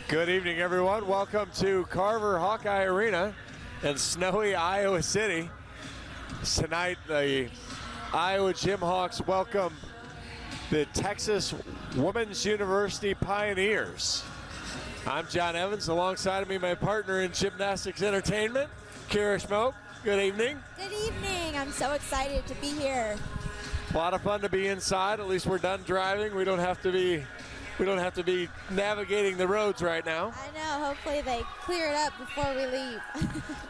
Good evening, everyone. Welcome to Carver Hawkeye Arena in snowy Iowa City. Tonight, the Iowa Jimhawks welcome the Texas Women's University Pioneers. I'm John Evans. Alongside of me, my partner in gymnastics entertainment, Kira Schmoke. Good evening. Good evening. I'm so excited to be here. A lot of fun to be inside. At least we're done driving. We don't have to be navigating the roads right now. I know. Hopefully they clear it up before we leave.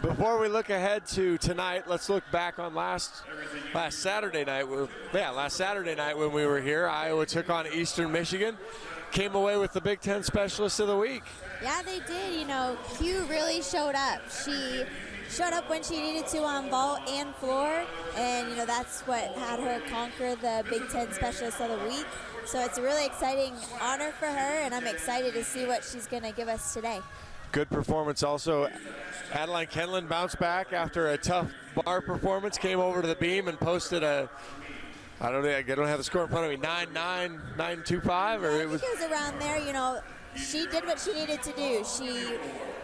Before we look ahead to tonight, let's look back on last Saturday night. Last Saturday night when we were here, Iowa took on Eastern Michigan. Came away with the Big Ten Specialist of the Week. Yeah, they did. You know, Q really showed up. She showed up when she needed to on vault and floor, and you know that's what had her conquer the Big Ten Specialist of the Week. So it's a really exciting honor for her, and I'm excited to see what she's going to give us today. Good performance also. Adeline Kenlin bounced back after a tough bar performance, came over to the beam and posted I don't have the score in front of me, 9.9, 9.25, or it was around there. You know, she did what she needed to do. She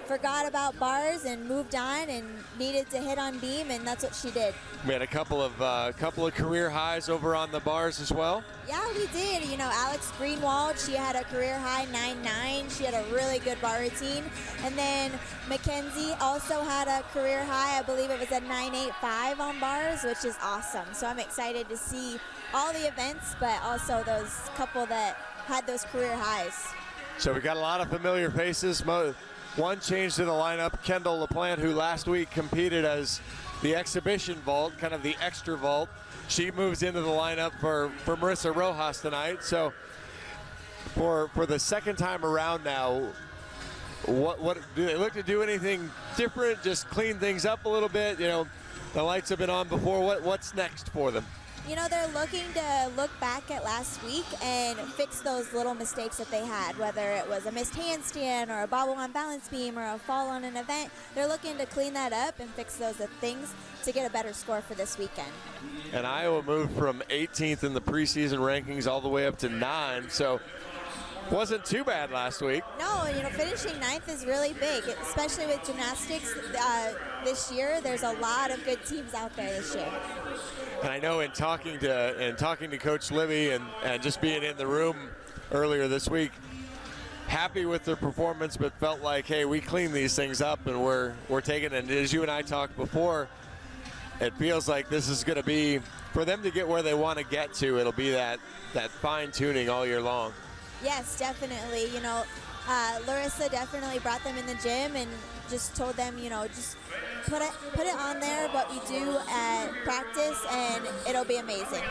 forgot about bars and moved on and needed to hit on beam, and that's what she did. We had a couple of career highs over on the bars as well. Yeah, we did. You know, Alex Greenwald, she had a career high 9.9. She had a really good bar routine. And then Mackenzie also had a career high, I believe it was a 9.85 on bars, which is awesome. So I'm excited to see all the events, but also those couple that had those career highs. So we got a lot of familiar faces. One change to the lineup, Kendall LaPlante, who last week competed as the exhibition vault, kind of the extra vault. She moves into the lineup for Marissa Rojas tonight. So for the second time around now, what do they look to do anything different? Just clean things up a little bit? You know, the lights have been on before. What's next for them? You know, they're looking to look back at last week and fix those little mistakes that they had, whether it was a missed handstand or a bobble on balance beam or a fall on an event. They're looking to clean that up and fix those things to get a better score for this weekend. And Iowa moved from 18th in the preseason rankings all the way up to 9, so wasn't too bad last week. No, you know, finishing 9th is really big, especially with gymnastics this year. There's a lot of good teams out there this year. And I know in talking to Coach Libby and just being in the room earlier this week, happy with their performance, but felt like, hey, we cleaned these things up and we're taking it. And as you and I talked before, it feels like this is going to be, for them to get where they want to get to, it'll be that fine tuning all year long. Yes, definitely. You know, Larissa definitely brought them in the gym and just told them, you know, just put it on there, what we do at practice, and it'll be amazing.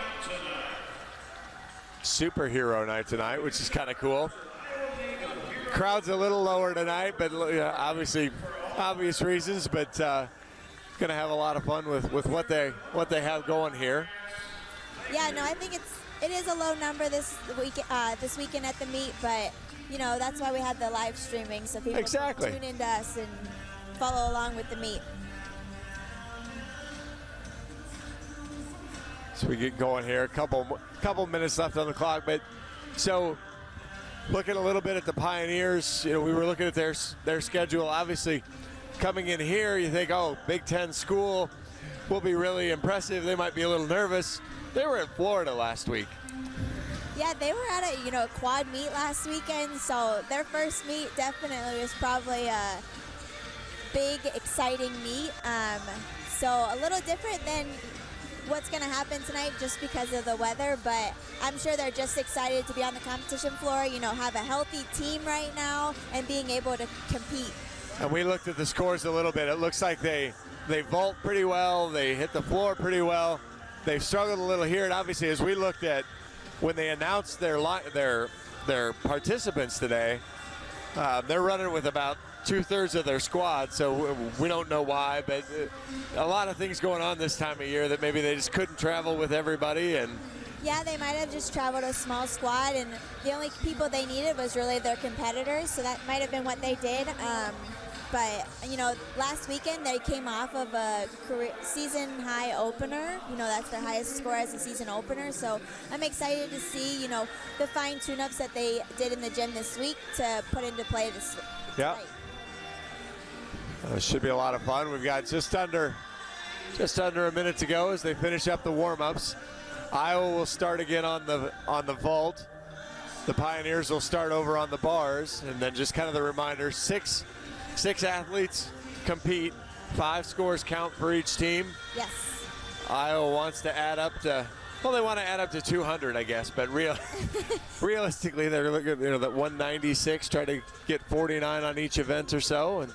Superhero night tonight, which is kind of cool. Crowd's a little lower tonight, but obviously obvious reasons, but gonna have a lot of fun with what they have going here. Yeah, no, I think it is a low number this weekend at the meet, but you know that's why we had the live streaming, so people can tune into us and follow along with the meet. So we get going here. A couple minutes left on the clock, but so looking a little bit at the Pioneers, you know, we were looking at their schedule. Obviously, coming in here, you think, oh, Big Ten school will be really impressive. They might be a little nervous. They were in Florida last week. Yeah, they were at a quad meet last weekend, so their first meet definitely was probably a big, exciting meet. So a little different than what's going to happen tonight just because of the weather, but I'm sure they're just excited to be on the competition floor, you know, have a healthy team right now and being able to compete. And we looked at the scores a little bit. It looks like they vault pretty well. They hit the floor pretty well. They've struggled a little here, and obviously as we looked at when they announced their participants today, they're running with about 2/3 of their squad, so we don't know why, but a lot of things going on this time of year that maybe they just couldn't travel with everybody. And yeah, they might have just traveled a small squad, and the only people they needed was really their competitors, so that might have been what they did. But, you know, last weekend they came off of a season high opener. You know, that's their highest score as a season opener. So I'm excited to see, you know, the fine tune-ups that they did in the gym this week to put into play this tonight. Should be a lot of fun. We've got just under a minute to go as they finish up the warm-ups. Iowa will start again on the vault. The Pioneers will start over on the bars, and then just kind of the reminder: six athletes compete, 5 scores count for each team. Yes. Iowa wants to add up to, well, they want to add up to 200, I guess, but realistically, they're looking at, you know, that 196, try to get 49 on each event or so. And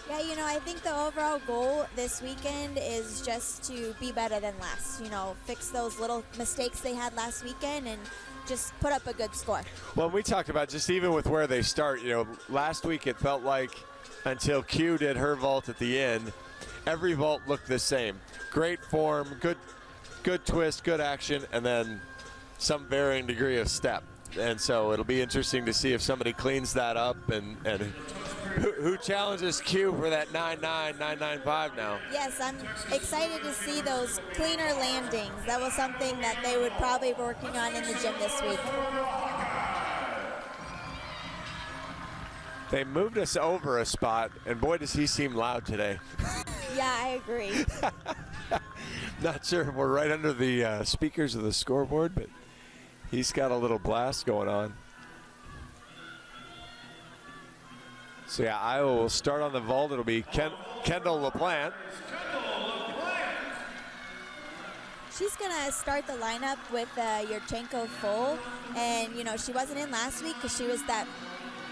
yeah, you know, I think the overall goal this weekend is just to be better than last. You know, fix those little mistakes they had last weekend and just put up a good score. Well, we talked about just even with where they start, you know, last week it felt like until Q did her vault at the end, every vault looked the same. Great form, good twist, good action, and then some varying degree of step. And so it'll be interesting to see if somebody cleans that up and who challenges Q for that 9.9, 9.95 now. Yes, I'm excited to see those cleaner landings. That was something that they would probably be working on in the gym this week. They moved us over a spot, and boy, does he seem loud today. Yeah, I agree. Not sure if we're right under the speakers of the scoreboard, but he's got a little blast going on. So yeah, Iowa will start on the vault. It'll be Kendall LaPlante. She's going to start the lineup with Yurchenko full. And, you know, she wasn't in last week because she was that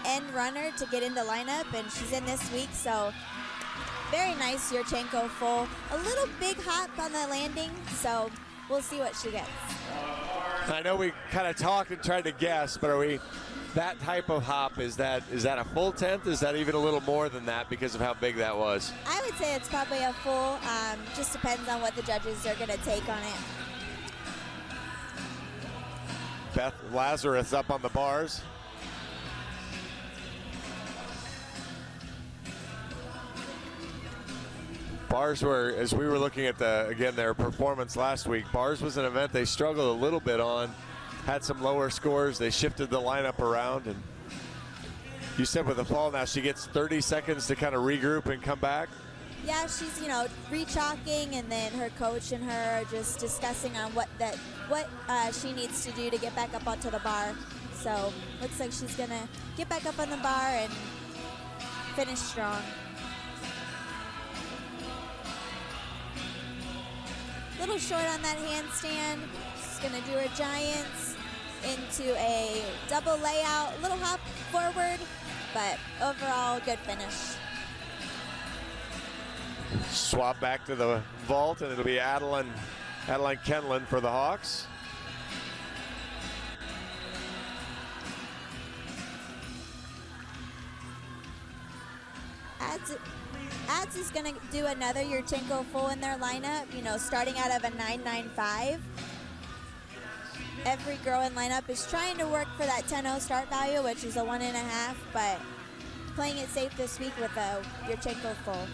end runner to get in the lineup, and she's in this week. So very nice Yurchenko full. A little big hop on the landing, so we'll see what she gets. I know we kind of talked and tried to guess, but are we that type of hop? Is that a full 10th? Is that even a little more than that because of how big that was? I would say it's probably a full. Just depends on what the judges are going to take on it. Beth Lazarus up on the bars. Bars were, as we were looking at their performance last week, bars was an event they struggled a little bit on, had some lower scores. They shifted the lineup around, and you said with the fall now she gets 30 seconds to kind of regroup and come back. Yeah, she's, you know, re-chalking, and then her coach and her are just discussing on what she needs to do to get back up onto the bar. So looks like she's gonna get back up on the bar and finish strong. Little short on that handstand. She's gonna do her giants into a double layout, little hop forward, but overall good finish. Swap back to the vault, and it'll be Adeline Kenlin for the Hawks. Ads is going to do another Yurchenko full in their lineup, you know, starting out of a 9.95. Every girl in lineup is trying to work for that 10.0 start value, which is a 1.5, but playing it safe this week with a Yurchenko full.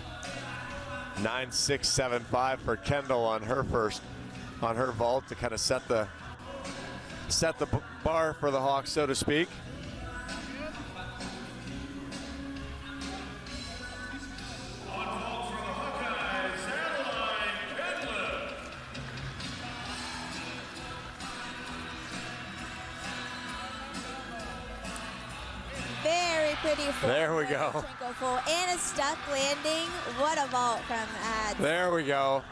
9.675 for Kendall on her vault to kind of set the bar for the Hawks, so to speak. Pretty full. There we go. Full and a stuck landing. What a vault from Ads. There we go.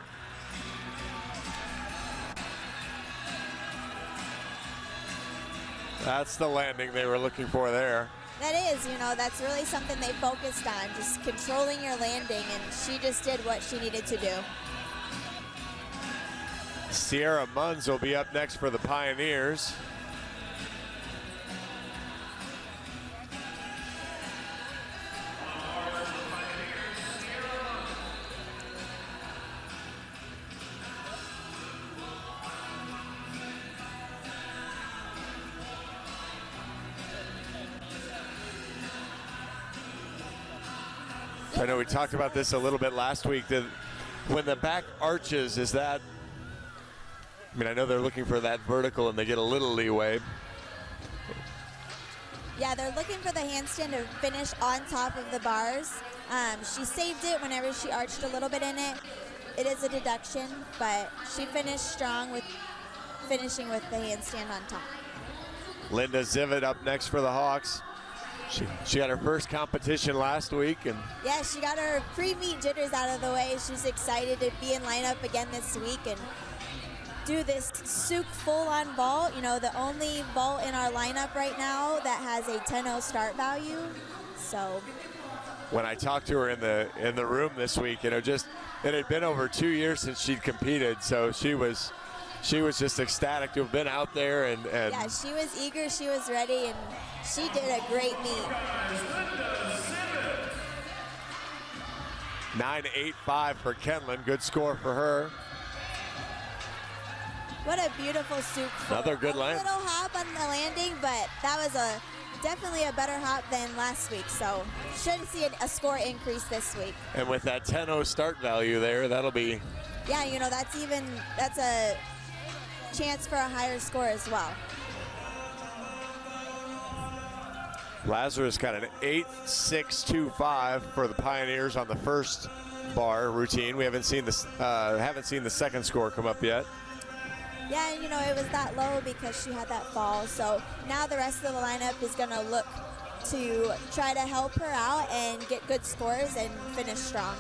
That's the landing they were looking for there. That is, you know, that's really something they focused on, just controlling your landing, and she just did what she needed to do. Sierra Munns will be up next for the Pioneers. I know we talked about this a little bit last week. When the back arches, is that, I mean, I know they're looking for that vertical and they get a little leeway. Yeah, they're looking for the handstand to finish on top of the bars. She saved it whenever she arched a little bit in it. It is a deduction, but she finished strong with finishing with the handstand on top. Linda Zivit up next for the Hawks. She got her first competition last week, and yeah, she got her pre-meet jitters out of the way. She's excited to be in lineup again this week and do this Souk full-on vault. You know, the only vault in our lineup right now that has a 10-0 start value. So when I talked to her in the room this week, you know, just it had been over 2 years since she'd competed, so she was just ecstatic to have been out there and yeah, she was eager, she was ready, and she did a great meet. 9.85 for Kenlin, good score for her. What a beautiful Souk. Another good land. A little hop on the landing, but that was definitely a better hop than last week, so should see a score increase this week. And with that 10-0 start value there, that'll be... Yeah, you know, that's a chance for a higher score as well. Lazarus got an 8.625 for the Pioneers on the first bar routine. We haven't seen the second score come up yet. Yeah, and you know, it was that low because she had that fall. So now the rest of the lineup is going to look to try to help her out and get good scores and finish strong.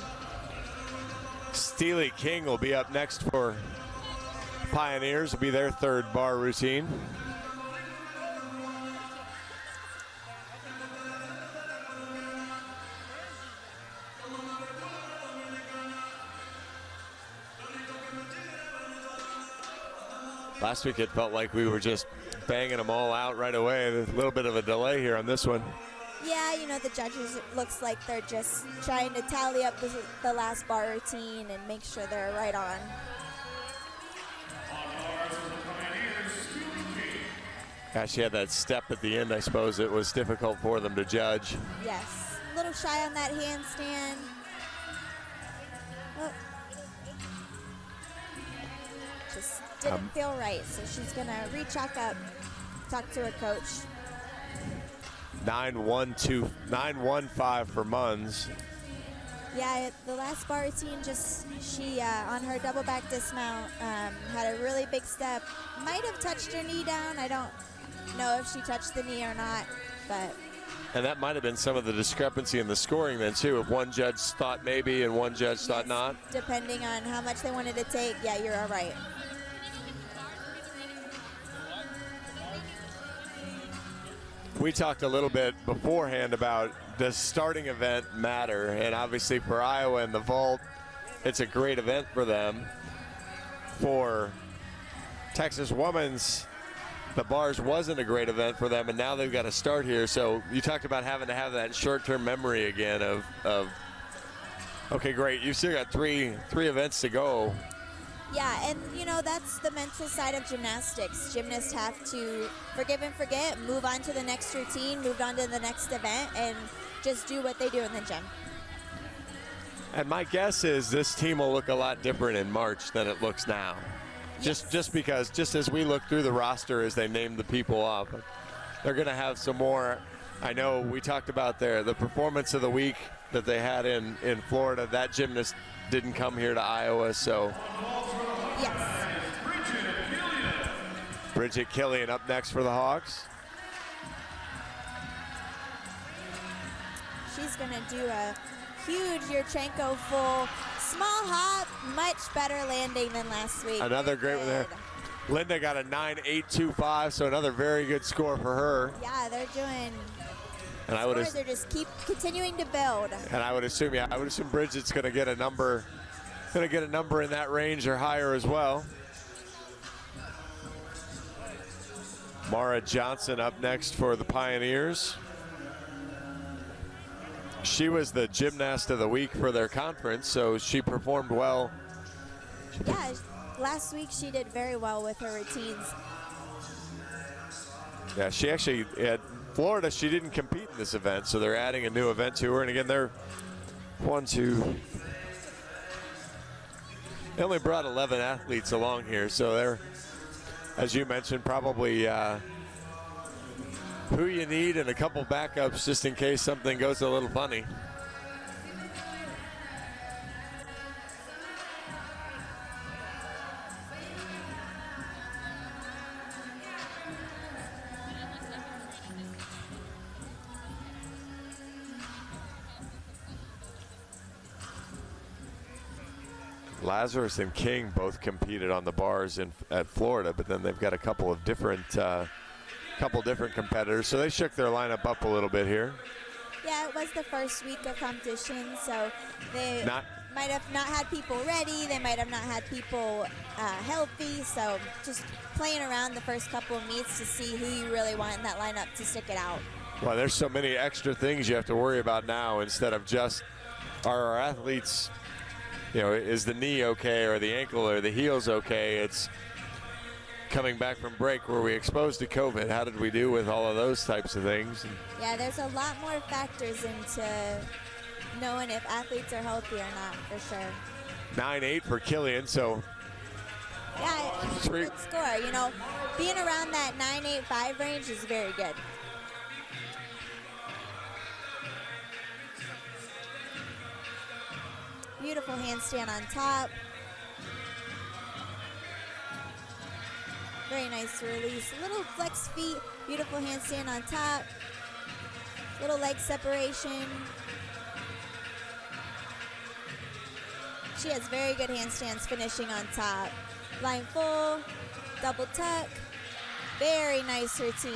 Steely King will be up next for Pioneers. Will be their third bar routine. Last week it felt like we were just banging them all out right away. There's a little bit of a delay here on this one. Yeah, you know, the judges, it looks like they're just trying to tally up the last bar routine and make sure they're right on. Yeah, she had that step at the end. I suppose it was difficult for them to judge. Yes, a little shy on that handstand. Oh. Just didn't feel right, so she's gonna rechalk up, talk to her coach. 9.15 for Munns. Yeah, the last bar routine, she on her double back dismount had a really big step. Might have touched her knee down. I don't know if she touched the knee or not, but. And that might have been some of the discrepancy in the scoring then too. If one judge thought maybe and one judge thought not. Depending on how much they wanted to take, yeah, you're all right. We talked a little bit beforehand about does starting event matter, and obviously for Iowa and the vault, it's a great event for them. For Texas Women's, the bars wasn't a great event for them, and now they've got to start here. So you talked about having to have that short-term memory again of okay, great, you've still got three events to go. Yeah, and you know, that's the mental side of gymnastics. Gymnasts have to forgive and forget, move on to the next routine, move on to the next event, and just do what they do in the gym. And my guess is this team will look a lot different in March than it looks now. Yes. Just because, just as we look through the roster as they name the people up, they're going to have some more. I know we talked about the performance of the week that they had in Florida. That gymnast didn't come here to Iowa, so. Yes. Bridget Killian up next for the Hawks. She's going to do a huge Yurchenko full. Small hop, much better landing than last week. Another great one there. Linda got a 9.825, so another very good score for her. Yeah, they're doing. And scores are just keep continuing to build. And I would assume, yeah, Bridget's going to get a number, in that range or higher as well. Mara Johnson up next for the Pioneers. She was the gymnast of the week for their conference, so she performed well. Yeah, last week she did very well with her routines. Yeah, she actually, at Florida, she didn't compete in this event, so they're adding a new event to her. And again, 1, 2. They only brought 11 athletes along here, so they're, as you mentioned, probably who you need and a couple backups just in case something goes a little funny. Lazarus and King both competed on the bars at Florida, but then they've got a couple of different competitors, so they shook their lineup up a little bit here. Yeah, it was the first week of competition, so they might have not had people ready. They might have not had people healthy, so just playing around the first couple of meets to see who you really want in that lineup to stick it out. Well, there's so many extra things you have to worry about now instead of just are our athletes, you know, is the knee okay or the ankle or the heel's okay? It's coming back from break, were we exposed to COVID? How did we do with all of those types of things? Yeah, there's a lot more factors into knowing if athletes are healthy or not, for sure. 9-8 for Killian, so. Yeah, good score. You know, being around that 9-8-5 range is very good. Beautiful handstand on top. Very nice release. Little flex feet, beautiful handstand on top. Little leg separation. She has very good handstands finishing on top. Line full, double tuck. Very nice routine.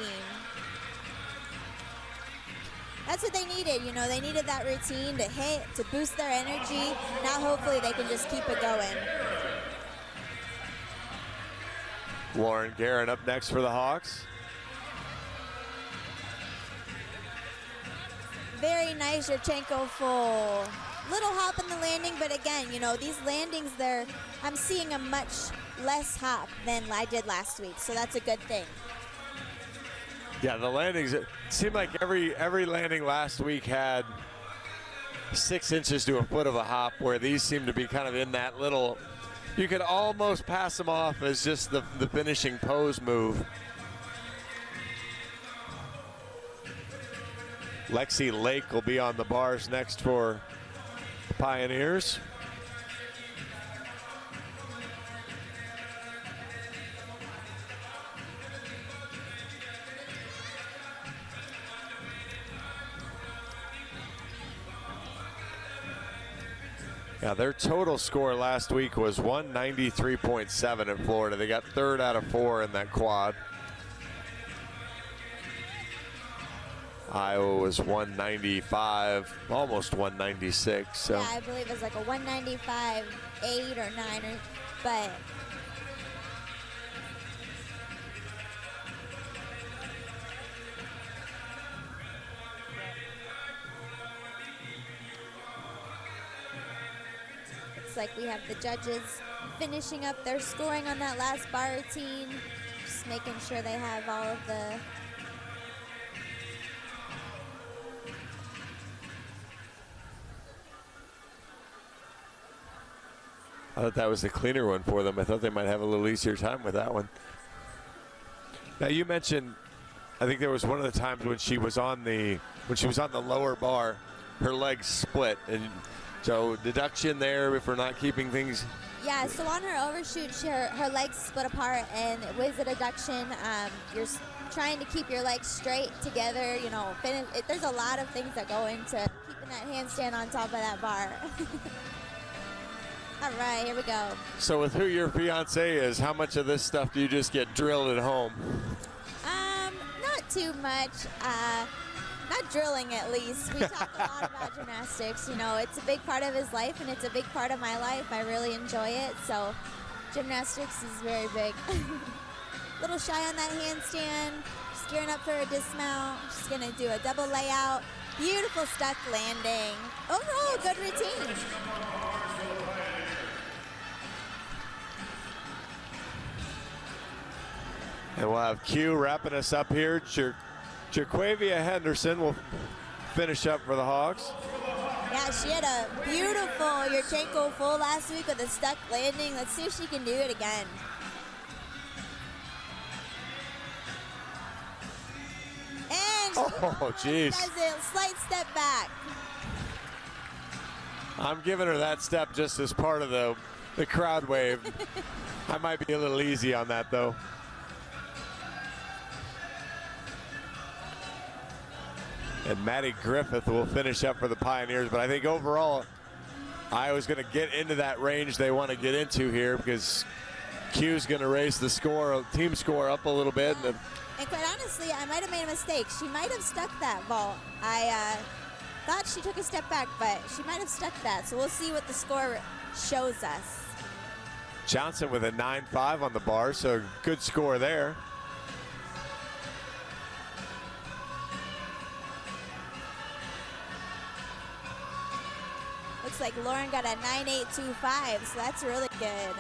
That's what they needed, you know, they needed that routine to hit, to boost their energy. Now hopefully they can just keep it going. Lauren Guerin up next for the Hawks. Very nice Yurchenko full. Little hop in the landing, but again, you know, these landings, I'm seeing a much less hop than I did last week, so that's a good thing. Yeah, the landings, it seemed like every landing last week had 6 inches to a foot of a hop, where these seem to be kind of in that little, you could almost pass them off as just the finishing pose move. Lexi Lake will be on the bars next for the Pioneers. Yeah, their total score last week was 193.7 in Florida. They got 3rd out of 4 in that quad. Iowa was 195, almost 196. So. Yeah, I believe it was like a 195, 8 or 9, but like we have the judges finishing up their scoring on that last bar routine, just making sure they have all of the I thought that was the cleaner one for them. I thought they might have a little easier time with that one. Now you mentioned, I think there was one of the times when she was on the lower bar, her legs split, and so deduction there if we're not keeping things. Yeah, so on her overshoot, her legs split apart, and with the deduction, you're trying to keep your legs straight together. You know, there's a lot of things that go into keeping that handstand on top of that bar. All right, here we go. So with who your fiance is, how much of this stuff do you just get drilled at home? Not too much. Not drilling, at least. We talk a lot about gymnastics. You know, it's a big part of his life, and it's a big part of my life. I really enjoy it, so gymnastics is very big. Little shy on that handstand. Just gearing up for a dismount. Just going to do a double layout. Beautiful stuck landing. Overall, good routine. And we'll have Q wrapping us up here. Jaquavia Henderson will finish up for the Hawks. Yeah, she had a beautiful Yurchenko full last week with a stuck landing. Let's see if she can do it again. And she jeez. does a slight step back. I'm giving her that step just as part of the crowd wave. I might be a little easy on that, though. And Maddie Griffith will finish up for the Pioneers, but I think overall, Iowa's going to get into that range they want to get into here because Q's going to raise the score, team score up a little bit. And quite honestly, I might have made a mistake. She might have stuck that vault. I thought she took a step back, but she might have stuck that. So we'll see what the score shows us. Johnson with a 9.5 on the bar, so good score there. Looks like Lauren got a 9.825, so that's really good.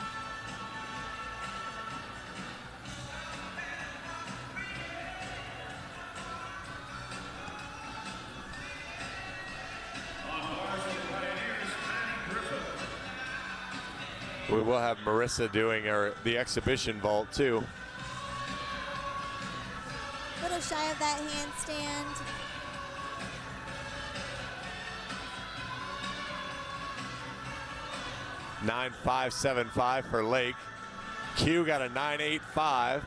We will have Marissa doing the exhibition vault too. A little shy of that handstand. $9.575 for Lake. Q got a 9.85.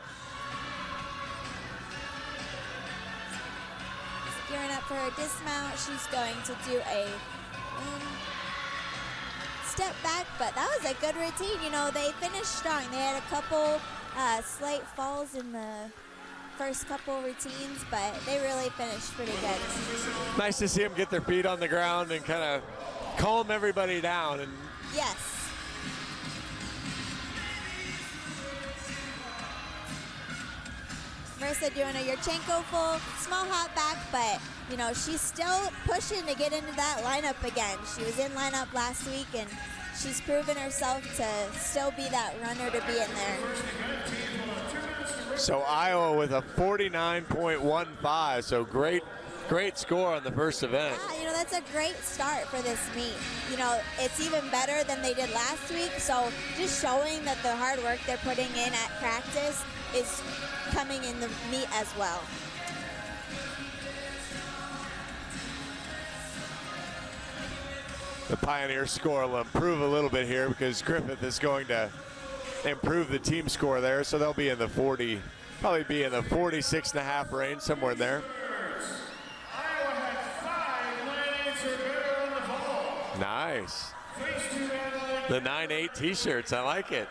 Gearing up for her dismount. She's going to do a step back, but that was a good routine. You know, they finished strong. They had a couple slight falls in the first couple routines, but they really finished pretty good. Nice to see them get their feet on the ground and kind of calm everybody down. And yes. Marissa doing a Yurchenko full, small hop back, but you know, she's still pushing to get into that lineup again. She was in lineup last week and she's proven herself to still be that runner to be in there. So Iowa with a 49.15, so great score on the first event. Yeah, you know, that's a great start for this meet. You know, it's even better than they did last week, so just showing that the hard work they're putting in at practice is coming in the meet as well. The Pioneer score will improve a little bit here because Griffith is going to improve the team score there, so they'll be in the 40, probably be in the 46.5 range, somewhere in there. Nice. The 9.8 t-shirts, I like it.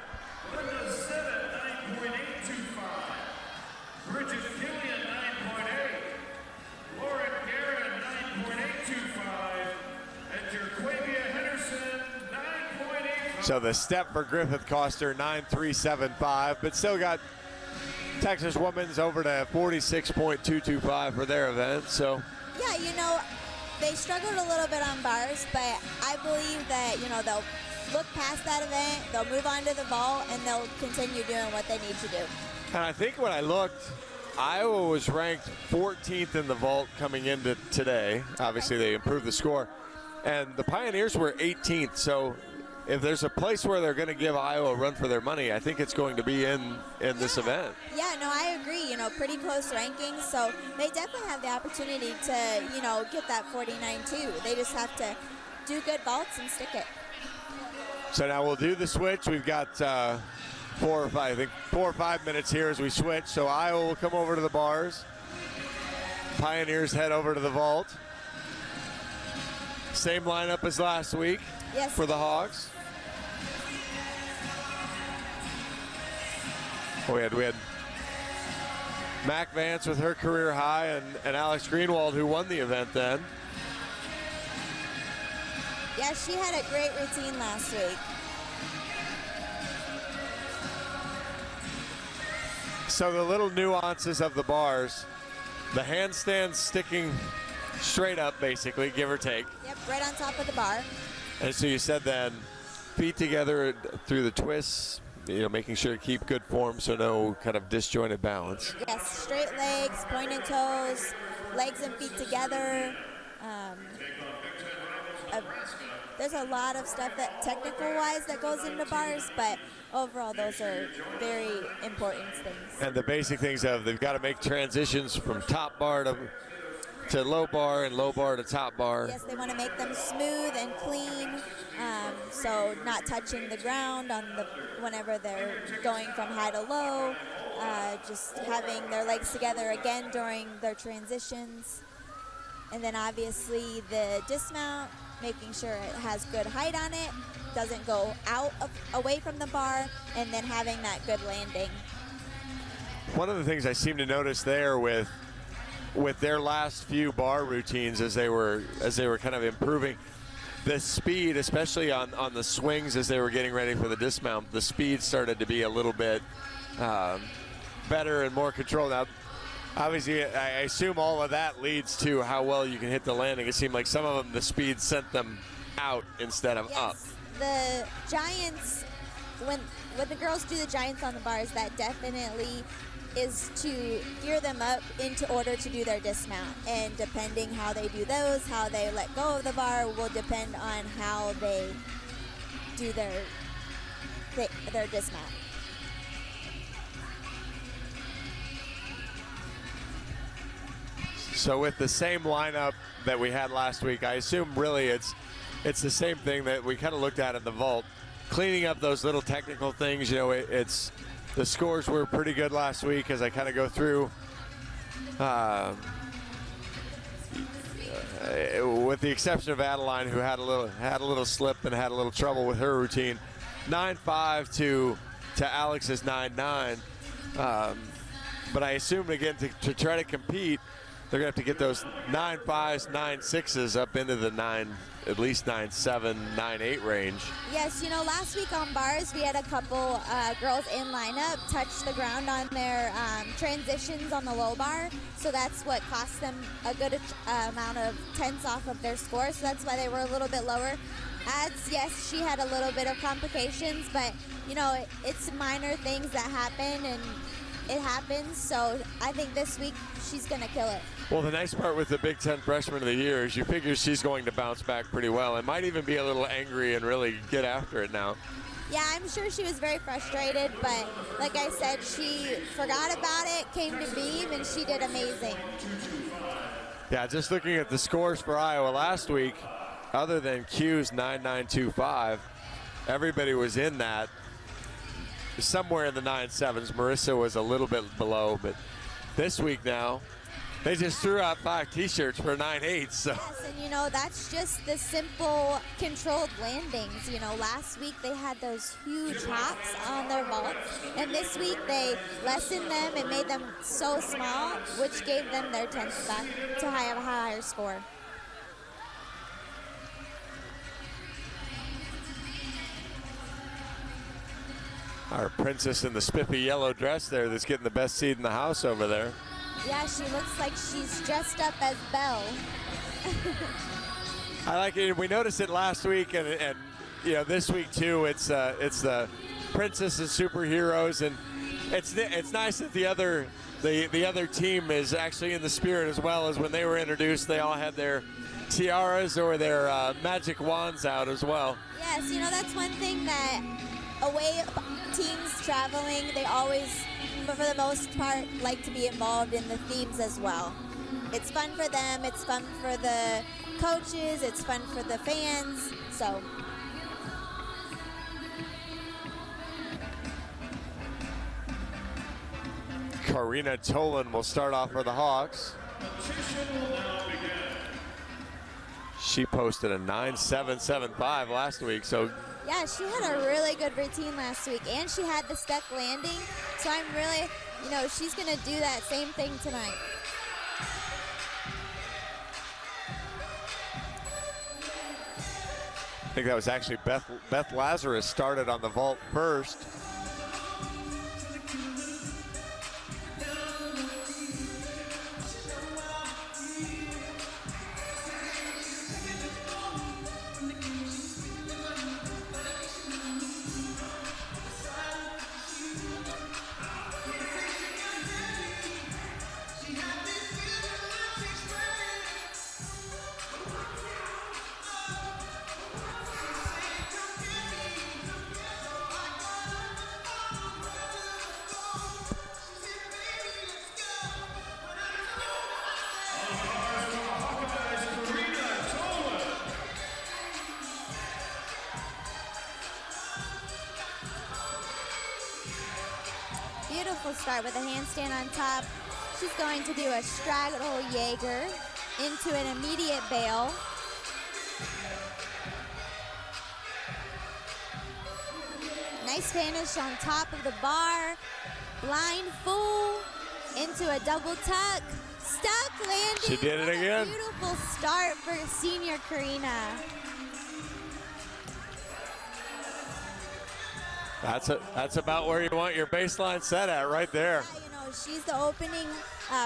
So the step for Griffith cost her 9.375, but still got Texas women's over to 46.225 for their event. So yeah, you know, they struggled a little bit on bars, but I believe that, you know, they'll look past that event, they'll move on to the vault, and they'll continue doing what they need to do. And I think when I looked, Iowa was ranked 14th in the vault coming into today. Obviously, they improved the score. And the Pioneers were 18th, so if there's a place where they're going to give Iowa a run for their money, I think it's going to be in this event. Yeah, no, I agree. You know, pretty close rankings, so they definitely have the opportunity to, you know, get that 49 too. They just have to do good vaults and stick it. So now we'll do the switch. We've got 4 or 5 minutes here as we switch. So Iowa will come over to the bars. Pioneers head over to the vault. Same lineup as last week for the Hogs. We had Mac Vance with her career high and Alex Greenwald, who won the event then. Yeah, she had a great routine last week. So the little nuances of the bars, the handstand sticking straight up basically, give or take. Yep, right on top of the bar. And so you said then feet together through the twists, you know, making sure to keep good form so no kind of disjointed balance. Yes, straight legs, pointed toes, legs and feet together. there's a lot of stuff that technical-wise that goes into bars, but overall those are very important things. And the basic things of they've got to make transitions from top bar to low bar and low bar to top bar. Yes, they want to make them smooth and clean, so not touching the ground whenever they're going from high to low, just having their legs together again during their transitions. And then obviously the dismount, making sure it has good height on it, doesn't go away from the bar, and then having that good landing. One of the things I seem to notice there with their last few bar routines as they were kind of improving the speed, especially on the swings as they were getting ready for the dismount, the speed started to be a little bit better and more controlled. Now, obviously, I assume all of that leads to how well you can hit the landing. It seemed like some of them, the speed sent them out instead of up. The giants, when the girls do the giants on the bars, that definitely is to gear them up into order to do their dismount. And depending how they do those, how they let go of the bar will depend on how they do their dismount. So with the same lineup that we had last week, I assume really it's the same thing that we kind of looked at in the vault. Cleaning up those little technical things, you know, it's the scores were pretty good last week as I kind of go through. With the exception of Adeline, who had a little slip and had a little trouble with her routine. 9-5 to Alex's 9-9. But I assume again to try to compete, they're going to have to get those 9-5s, 9-6s up into the at least 9-7, 9-8 range. Yes, you know, last week on bars, we had a couple girls in lineup touch the ground on their transitions on the low bar. So that's what cost them a good amount of tenths off of their score. So that's why they were a little bit lower. Adds, yes, she had a little bit of complications, but, you know, it's minor things that happen, and it happens. So I think this week she's going to kill it. Well, the nice part with the Big Ten Freshman of the Year is you figure she's going to bounce back pretty well and might even be a little angry and really get after it now. Yeah, I'm sure she was very frustrated, but like I said, she forgot about it, came to beam, and she did amazing. Yeah, just looking at the scores for Iowa last week, other than Q's 9.925, everybody was in that somewhere in the 9.7s. Marissa was a little bit below, but this week now, they just threw out 5 T-shirts for 9.8. So. Yes, and you know, that's just the simple controlled landings. You know, last week they had those huge hops on their vaults, and this week they lessened them and made them so small, which gave them their 10th back to have a higher score. Our princess in the spiffy yellow dress there that's getting the best seat in the house over there. Yeah, she looks like she's dressed up as Belle. I like it. We noticed it last week, and you know, this week too. It's the princess and superheroes, and it's nice that the other team is actually in the spirit as well. As when they were introduced, they all had their tiaras or their magic wands out as well. Yes, you know, that's one thing that away teams traveling, they always, for the most part, like to be involved in the themes as well. It's fun for them, it's fun for the coaches, it's fun for the fans, so. Karina Tolan will start off for the Hawks. She posted a 9.775 last week, so. Yeah, she had a really good routine last week, and she had the stuck landing. So I'm really, you know, she's going to do that same thing tonight. I think that was actually Beth Lazarus started on the vault first. Beautiful start with a handstand on top. She's going to do a straddle Jaeger into an immediate bail. Nice finish on top of the bar. Blind full into a double tuck. Stuck landing. She did it again. Beautiful start for senior Karina. That's about where you want your baseline set at, right there. Yeah, you know, she's the opening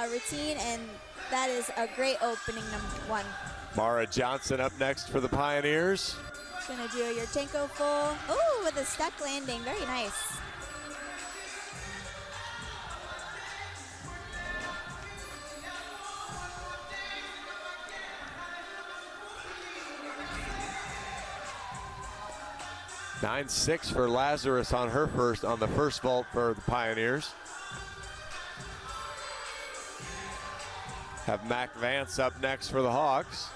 routine, and that is a great opening #1. Mara Johnson up next for the Pioneers. Gonna do a Yurchenko full. Ooh, with a stuck landing, very nice. (9-6) for Lazarus on the first vault for the Pioneers. Have Mac Vance up next for the Hawks.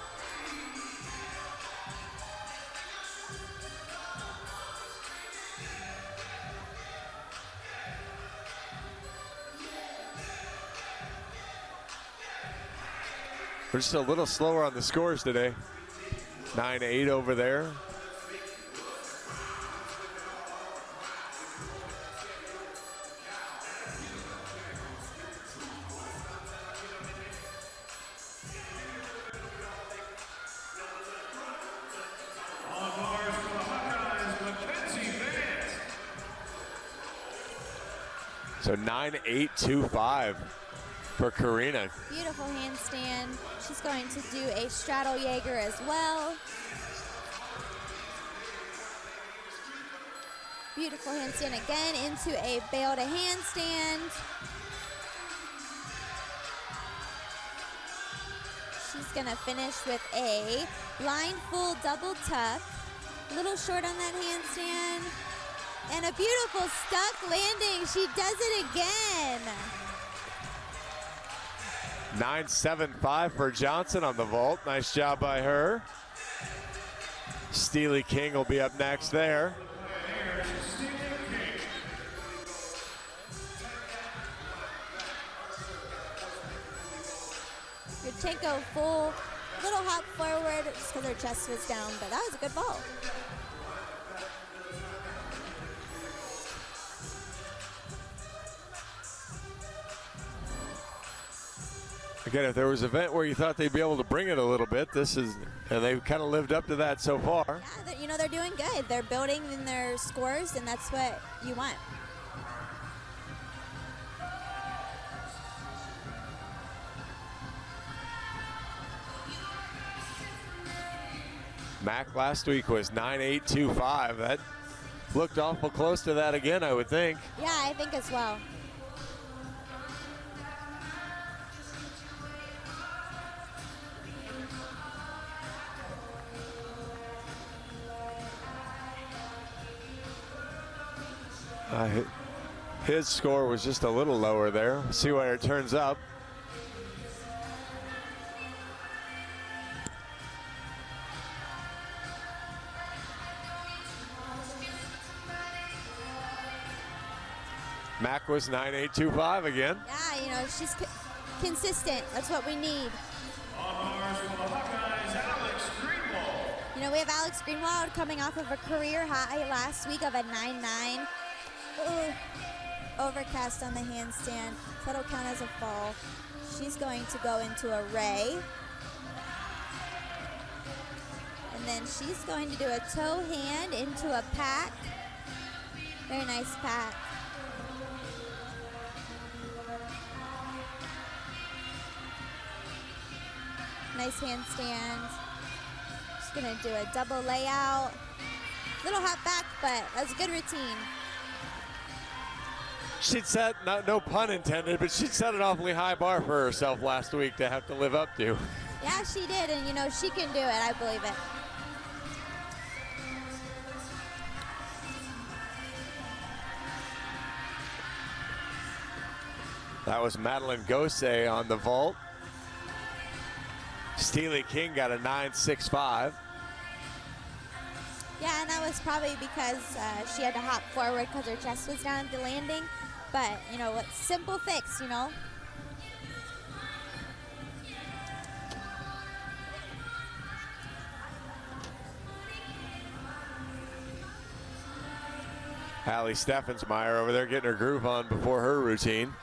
We're just a little slower on the scores today. 9-8 over there. So 9-8-2-5 for Karina. Beautiful handstand. She's going to do a straddle Jaeger as well. Beautiful handstand again into a bail to handstand. She's gonna finish with a blind full double tuck. A little short on that handstand. And a beautiful stuck landing. She does it again. 9-7-5 for Johnson on the vault. Nice job by her. Steely King will be up next there. Yurchenko full, little hop forward just because her chest was down, but that was a good ball. Again, if there was an event where you thought they'd be able to bring it a little bit, and they've kind of lived up to that so far. Yeah, you know, they're doing good. They're building in their scores, and that's what you want. Mac last week was 9-8-2-5. That looked awful close to that again, I would think. Yeah, I think as well. His score was just a little lower there. See where it turns up. Mac was 9-8-2-5 again. Yeah, you know, she's consistent. That's what we need. You know, we have Alex Greenwald coming off of a career high last week of a 9-9. Ooh, overcast on the handstand. That'll count as a fall. She's going to go into a ray. And then she's going to do a toe hand into a pack. Very nice pack. Nice handstand. She's gonna do a double layout. Little hop back, but that was a good routine. She'd set, no pun intended, but she'd set an awfully high bar for herself last week to have to live up to. Yeah, she did, and you know, she can do it, I believe it. That was Madeline Gosey on the vault. Steely King got a 9-6-5. Yeah, and that was probably because she had to hop forward because her chest was down at the landing. But, you know, what's simple fix, you know? Hallie Steffensmeyer over there getting her groove on before her routine.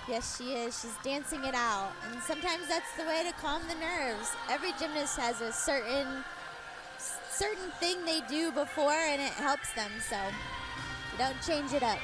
Yes, she is. She's dancing it out. And sometimes that's the way to calm the nerves. Every gymnast has a certain thing they do before, and it helps them. So you don't change it up.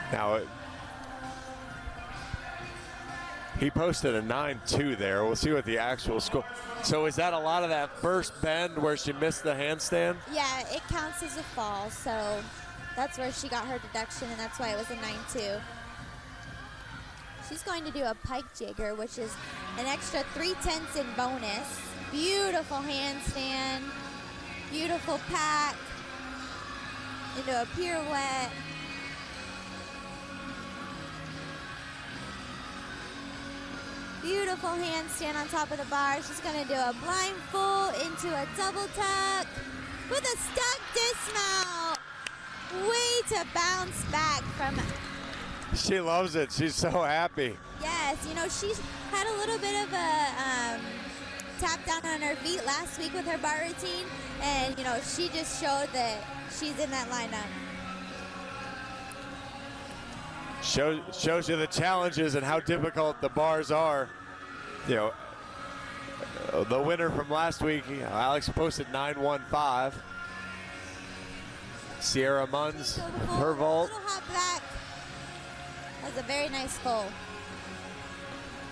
Now, he posted a 9.2 there. We'll see what the actual score. So is that a lot of that first bend where she missed the handstand? Yeah, it counts as a fall, so that's where she got her deduction, and that's why it was a 9.2. She's going to do a pike jigger, which is an extra 3/10 in bonus. Beautiful handstand, beautiful pack into a pirouette. Beautiful handstand on top of the bar. She's going to do a blindfold into a double tuck with a stuck dismount. Way to bounce back from. She loves it. She's so happy. Yes, you know, she's had a little bit of a tap down on her feet last week with her bar routine, and, you know, she just showed that she's in that lineup. Shows you the challenges and how difficult the bars are. You know, the winner from last week, Alex posted 9.15. Sierra Munns, her vault. Little hop back. That was a very nice full.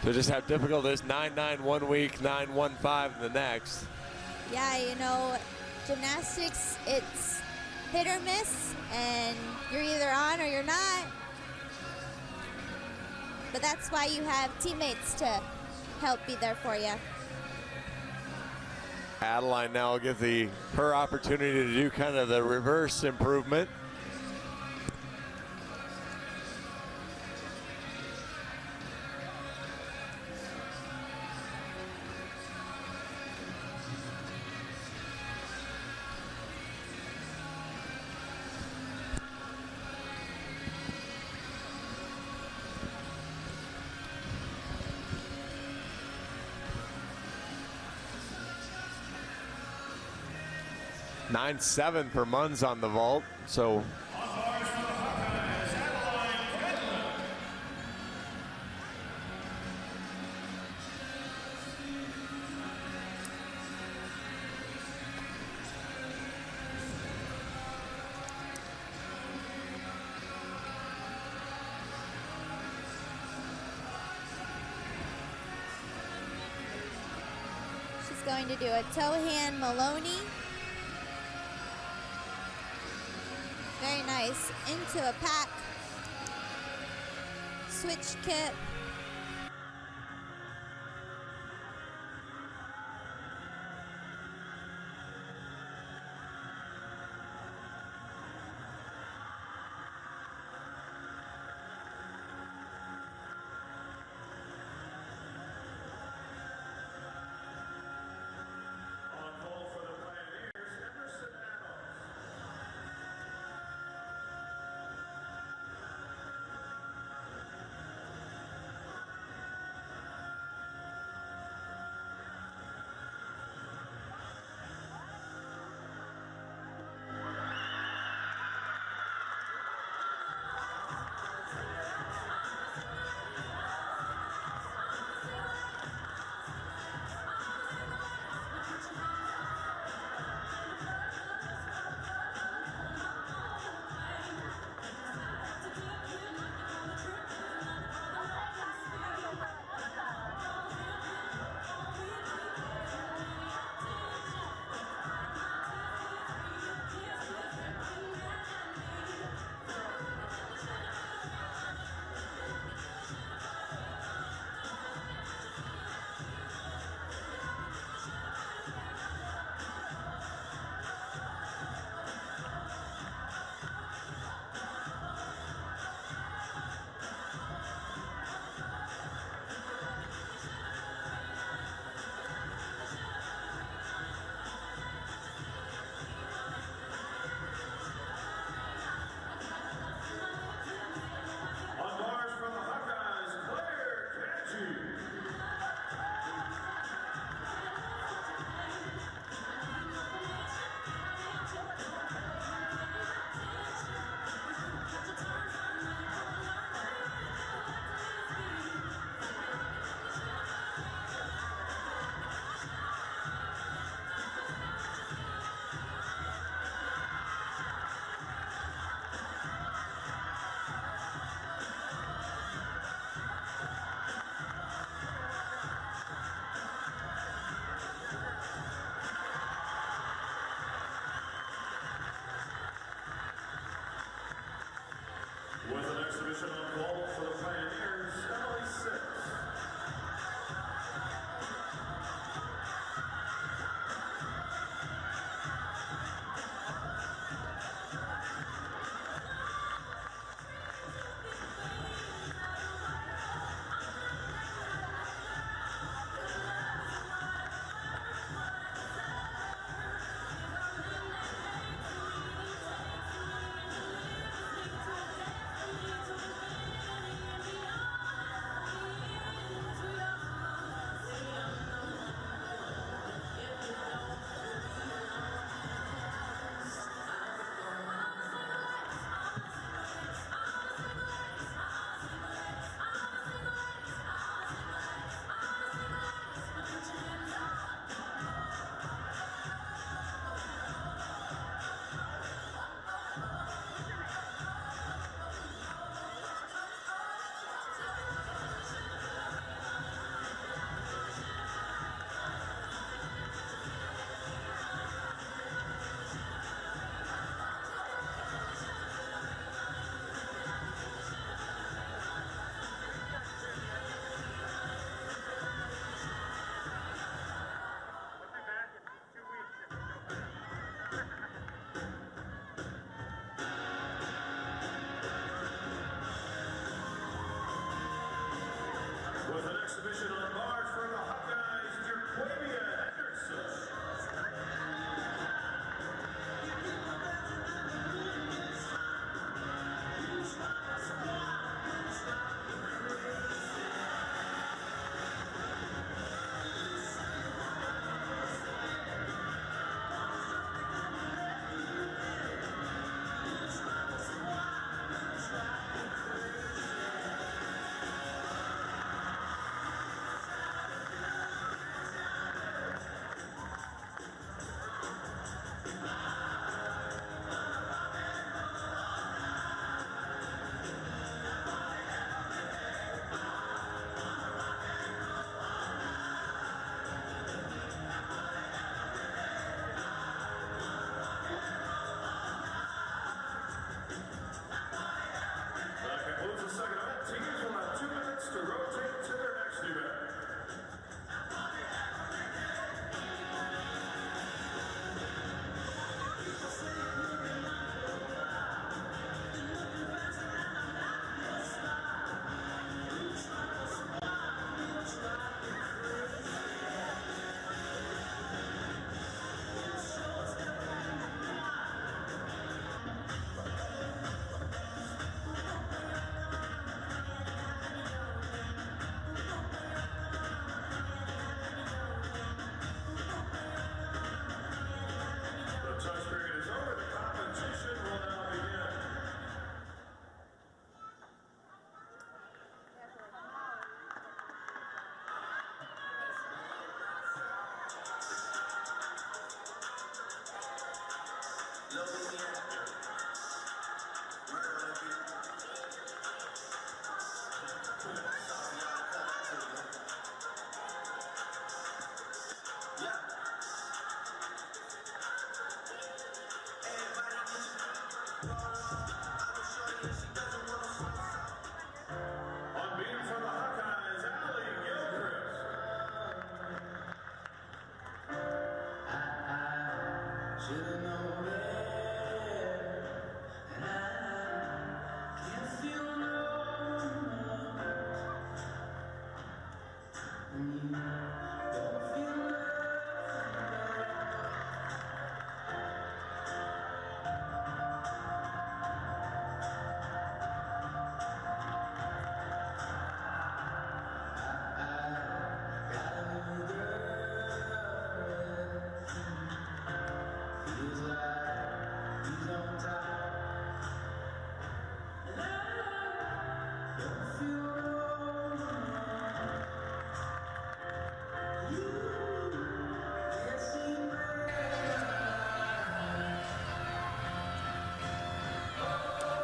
So just how difficult it is. 9.9 one week, 9.15 the next. Yeah, you know, gymnastics, it's hit or miss, and you're either on or you're not. But that's why you have teammates to help be there for you. Adeline now will get her opportunity to do kind of the reverse improvement. Nine 7 for Munns on the vault. So She's going to do a toe hand Maloney. Very nice. Into a pack. Switch kip.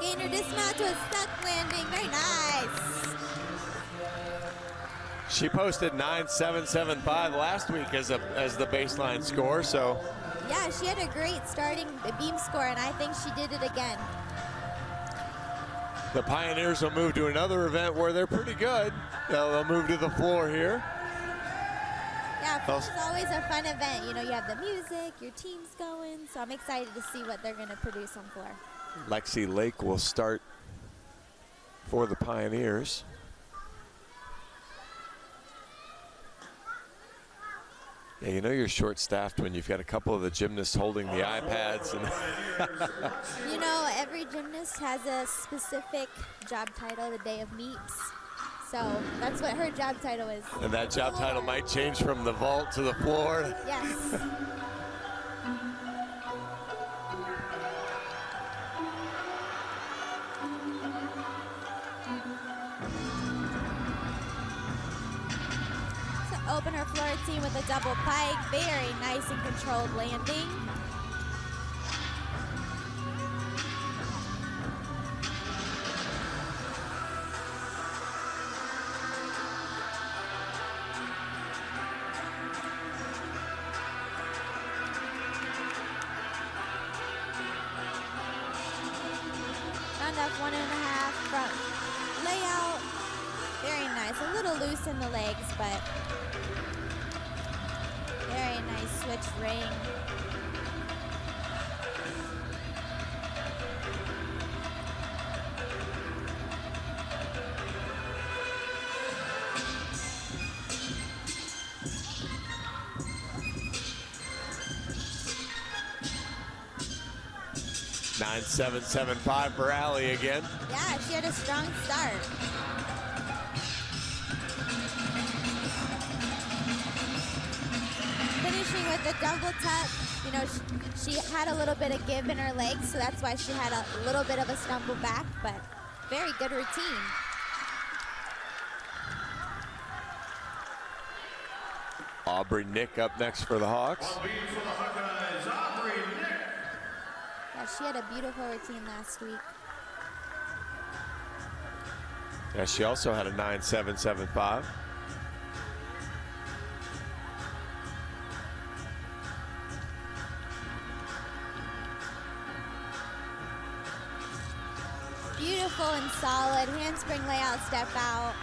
Gainer dismount to a stuck landing. Very nice. She posted 9.775 last week as the baseline score, so. Yeah, she had a great starting beam score, and I think she did it again. The Pioneers will move to another event where they're pretty good. They'll move to the floor here. Yeah, floor is always a fun event. You know, you have the music, your team's going, so I'm excited to see what they're going to produce on floor. Lexi Lake will start for the Pioneers. Yeah, you know you're short-staffed when you've got a couple of the gymnasts holding the iPads. And you know, every gymnast has a specific job title the day of meets. So that's what her job title is. And that job title might change from the vault to the floor. Yes. Open her floor routine with a double pike. Very nice and controlled landing. Round off 1.5 front layout. Very nice. A little loose in the legs, but very nice switch ring. 9.775 for Allie again. Yeah, she had a strong start. Finishing with the double tuck, you know, she had a little bit of give in her legs, so that's why she had a little bit of a stumble back, but very good routine. Aubrey Nick up next for the Hawks. Yeah, she had a beautiful routine last week. Yeah, she also had a 9.775. Beautiful and solid handspring layout step out.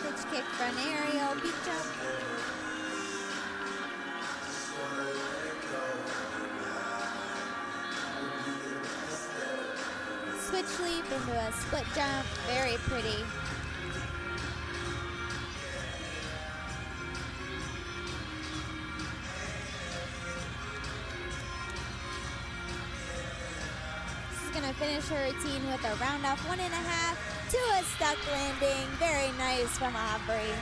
Pitch kick front aerial, beat jump. Switch leap into a split jump, very pretty. She's gonna finish her routine with a round off 1.5 to a stuck landing. Very nice from Aubrey.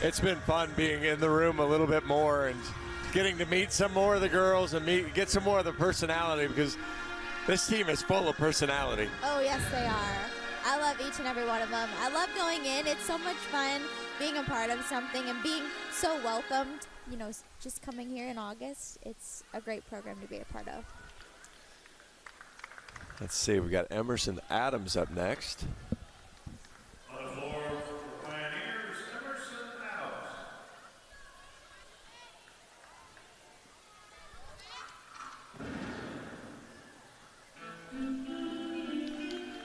It's been fun being in the room a little bit more and getting to meet some more of the girls and get some more of the personality, because this team is full of personality. Oh, yes, they are. I love each and every one of them. I love going in. It's so much fun being a part of something and being so welcomed. You know, just coming here in August, it's a great program to be a part of. Let's see, we got Emerson Adams up next. On the floor for Pioneers, Emerson Adams.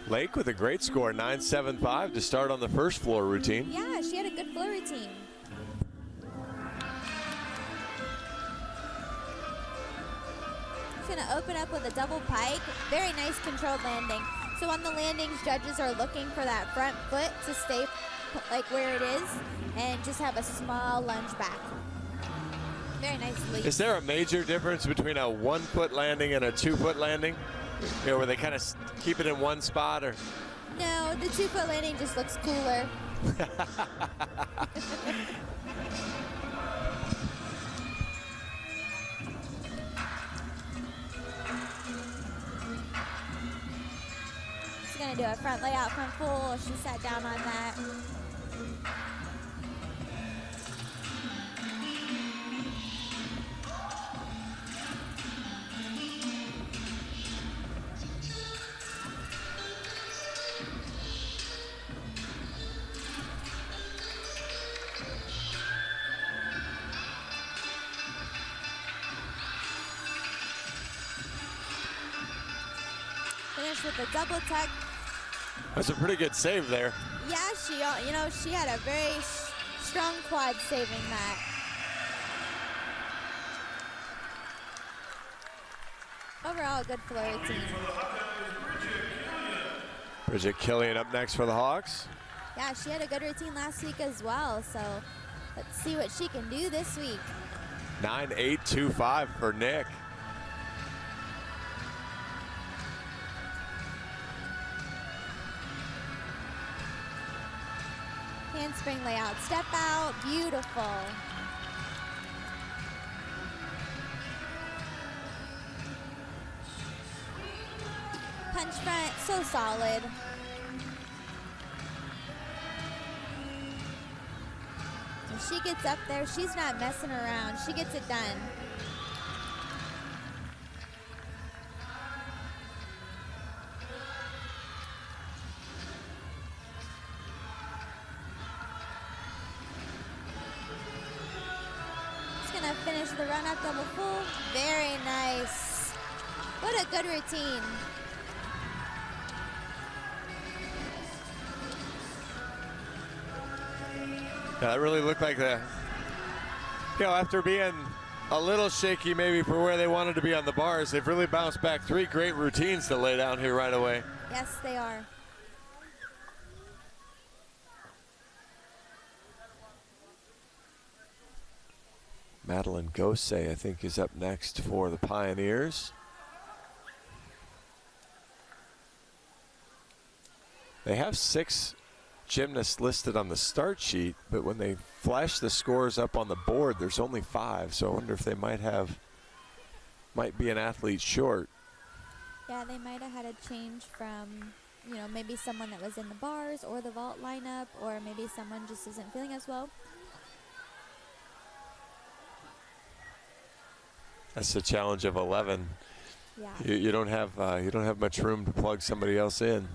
Lake with a great score, 9.75 to start on the first floor routine. Yeah, she had a good floor routine. She's gonna open up with a double pike. Very nice controlled landing. So on the landings, judges are looking for that front foot to stay like where it is and just have a small lunge back. Very nice leap. Is there a major difference between a 1 foot landing and a 2 foot landing? You know, where they kind of keep it in one spot, or? No, the 2 foot landing just looks cooler. She's gonna do a front layout, front full. She sat down on that. Finish with a double tuck. That's a pretty good save there. Yeah, she had a very strong quad saving that. Overall, good floor routine. Bridget Killian up next for the Hawks. Yeah, she had a good routine last week as well, so let's see what she can do this week. 9.825 for Nick. Handspring layout, step out, beautiful. Punch front, so solid. When she gets up there, she's not messing around. She gets it done. Gonna finish the run up double full. Very nice. What a good routine. Yeah, that really looked like the, you know, after being a little shaky maybe for where they wanted to be on the bars. They've really bounced back. 3 great routines to lay down here right away. Yes, they are. Madeline Gosey, I think, is up next for the Pioneers. They have 6 gymnasts listed on the start sheet, but when they flash the scores up on the board, there's only 5. So I wonder if they might be an athlete short. Yeah, they might have had a change from, you know, maybe someone that was in the bars or the vault lineup, or maybe someone just isn't feeling as well. That's the challenge of 11. Yeah. You don't have much room to plug somebody else in.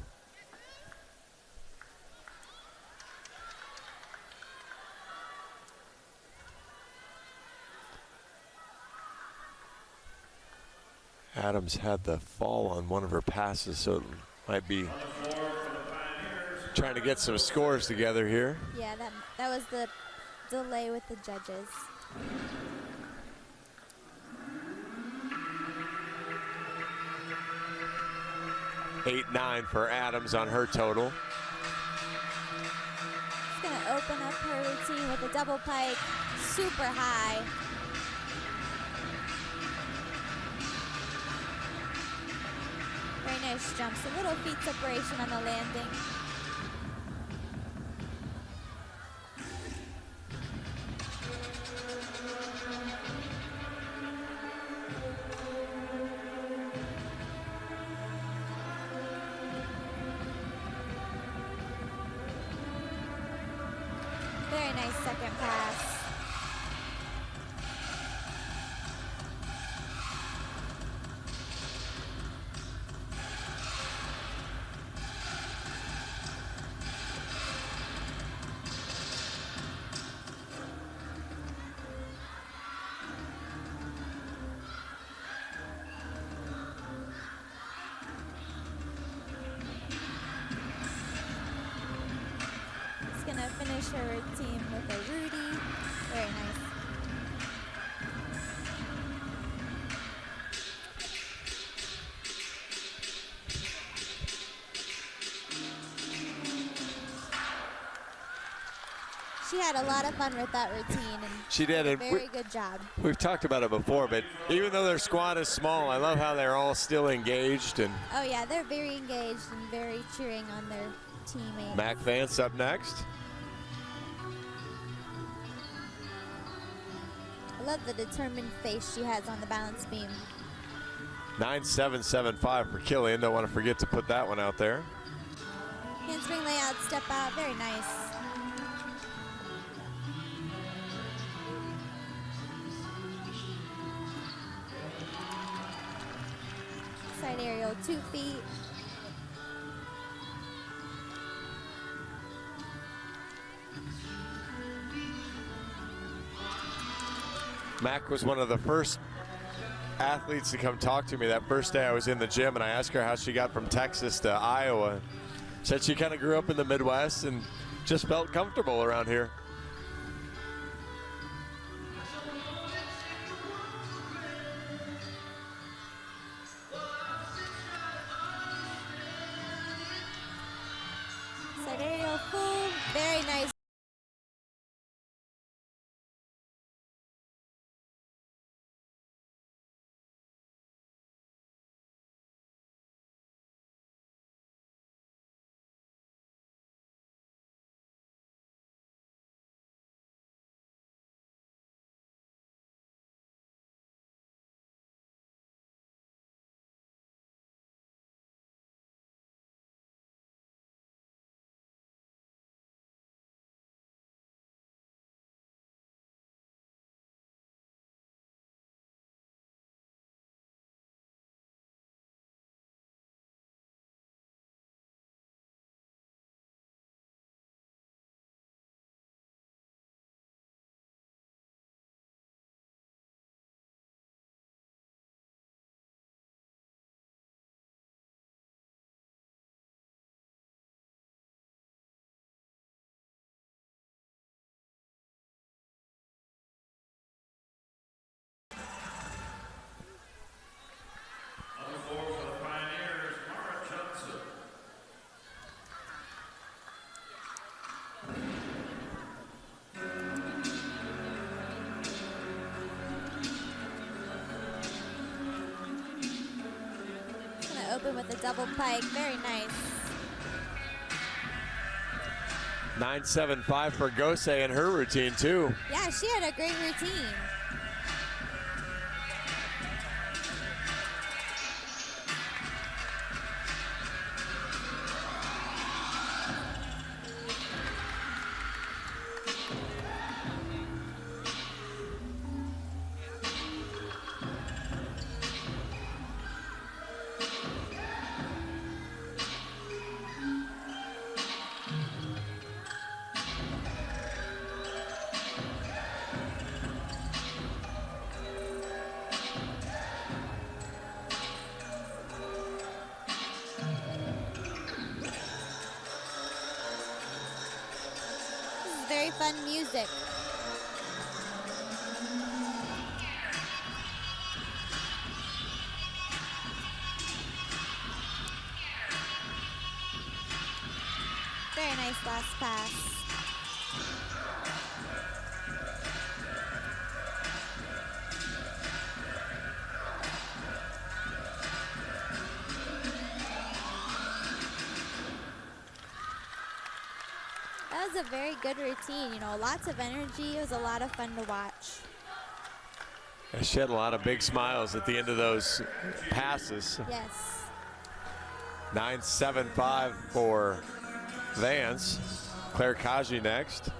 Adams had the fall on one of her passes, so it might be trying to get some scores together here. Yeah, that was the delay with the judges. Eight, 9 for Adams on her total. She's gonna open up her routine with a double pike, super high. Very nice jumps, a little feet separation on the landing. Very nice second pass. Gonna finish her routine with a Rudy. Very nice. She had a lot of fun with that routine, and she did a very good job. We've talked about it before, but even though their squad is small, I love how they're all still engaged. And oh yeah, they're very engaged and very cheering on their teammates. Mac Vance up next. I love the determined face she has on the balance beam. 9.775 for Killian. Don't want to forget to put that one out there. Handspring layout, step out, very nice. Side aerial, 2 feet. Mac was one of the first athletes to come talk to me that first day I was in the gym, and I asked her how she got from Texas to Iowa. Said she kind of grew up in the Midwest and just felt comfortable around here. Side aerial full, very nice. open with a double pike. Very nice. 9.75 for Gose in her routine too. Yeah, she had a great routine. Very fun music. Very nice last pass. That was a very good routine, you know, lots of energy. It was a lot of fun to watch. She had a lot of big smiles at the end of those passes. Yes. 9.75 for Vance. Claire Kaji next.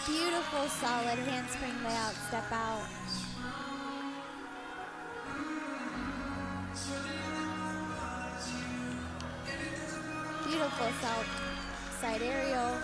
Beautiful, solid handspring layout, step out. Beautiful side aerial.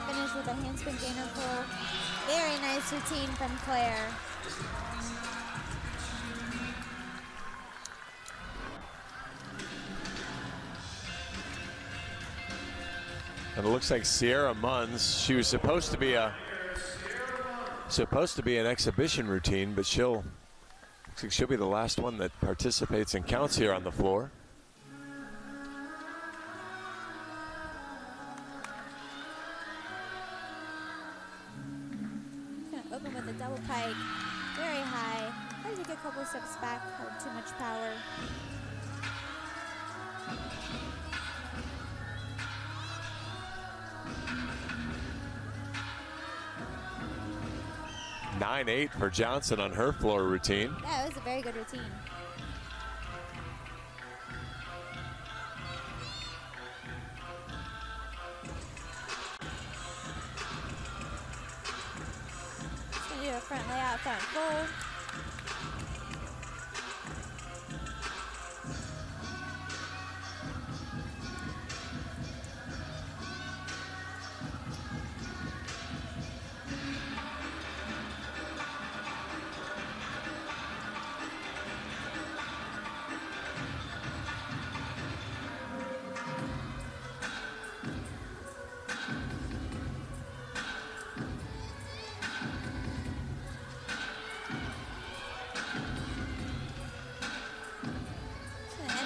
Finish with a handspring gainer pull. Very nice routine from Claire. And it looks like Sierra Munns, she was supposed to be an exhibition routine, but she'll be the last one that participates and counts here on the floor. Open with a double pike, very high. Had to take a couple steps back, had too much power. (9.8) for Johnson on her floor routine. Yeah, it was a very good routine. Do a front layout, front full.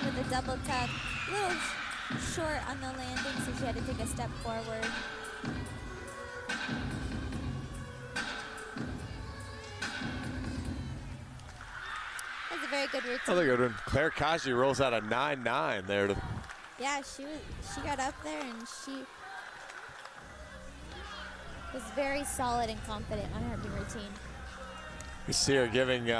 The double tuck, a little short on the landing, so she had to take a step forward. That's a very good routine. Another good one. Claire Kaji rolls out a 9.9 there. Yeah, she got up there and she was very solid and confident on her routine. You see her giving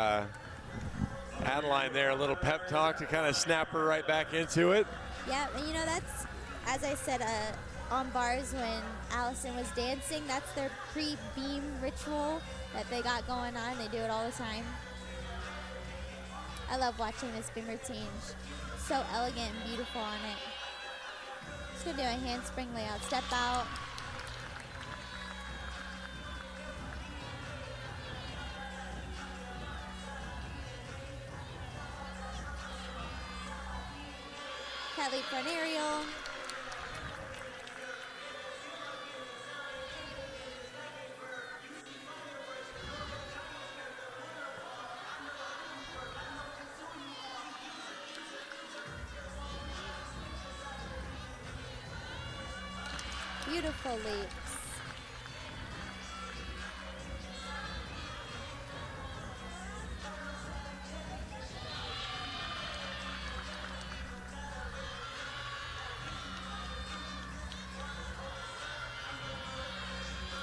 Adeline there a little pep talk to kind of snap her right back into it. Yeah, and you know, that's, as I said on bars when Allison was dancing, that's their pre-beam ritual that they got going on. They do it all the time. I love watching this beam routine. So elegant and beautiful on it. Just gonna do a handspring layout step out. Cat leap front aerial. Beautiful leaps.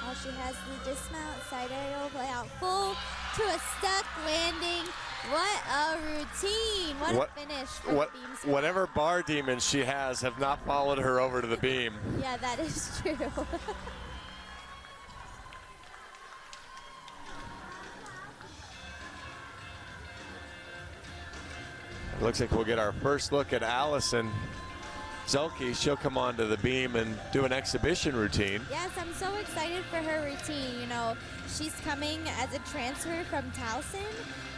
All she has is the dismount, side aerial, layout full to a stuck landing. What a routine. What a finish for the beam squad. Whatever bar demons she has have not followed her over to the beam. Yeah, that is true. It looks like we'll get our first look at Allison Zelke. She'll come onto the beam and do an exhibition routine. Yes, I'm so excited for her routine. You know, she's coming as a transfer from Towson,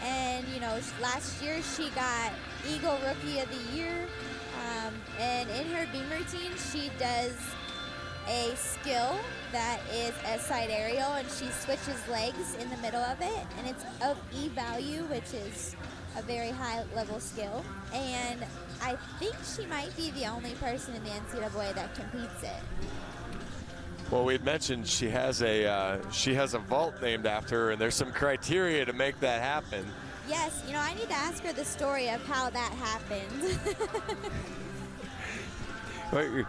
and you know, last year she got Eagle Rookie of the Year, and in her beam routine she does a skill that is a side aerial, and she switches legs in the middle of it, and it's of E value, which is a very high level skill, and I think she might be the only person in the NCAA that competes it. Well, we'd mentioned she has a vault named after her, and there's some criteria to make that happen. Yes, you know, I need to ask her the story of how that happened. Wait,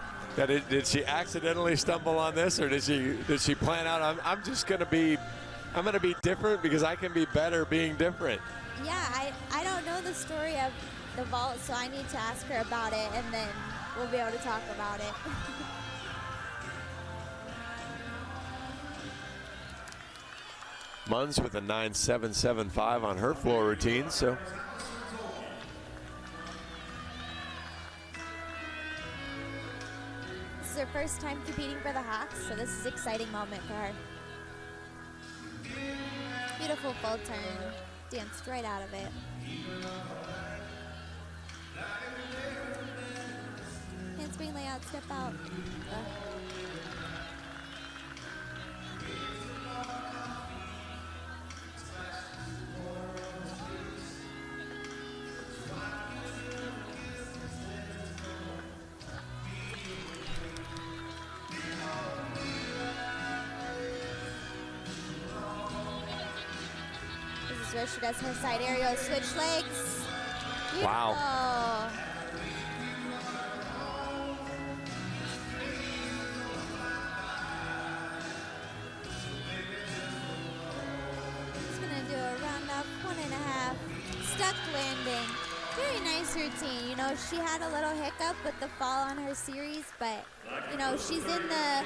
did she accidentally stumble on this, or did she plan out? I'm gonna be different because I can be better being different. Yeah, I don't know the story of the vault, so I need to ask her about it, and then we'll be able to talk about it. Munns with a 9.775 on her floor routine, so. This is her first time competing for the Hawks, so this is an exciting moment for her. Beautiful full turn, danced right out of it. Handspring layout, step out. This is where she does her side aerial, switch legs. Beautiful. Wow. She's gonna do a round up, 1.5, stuck landing. Very nice routine. You know, she had a little hiccup with the fall on her series, but you know, she's in the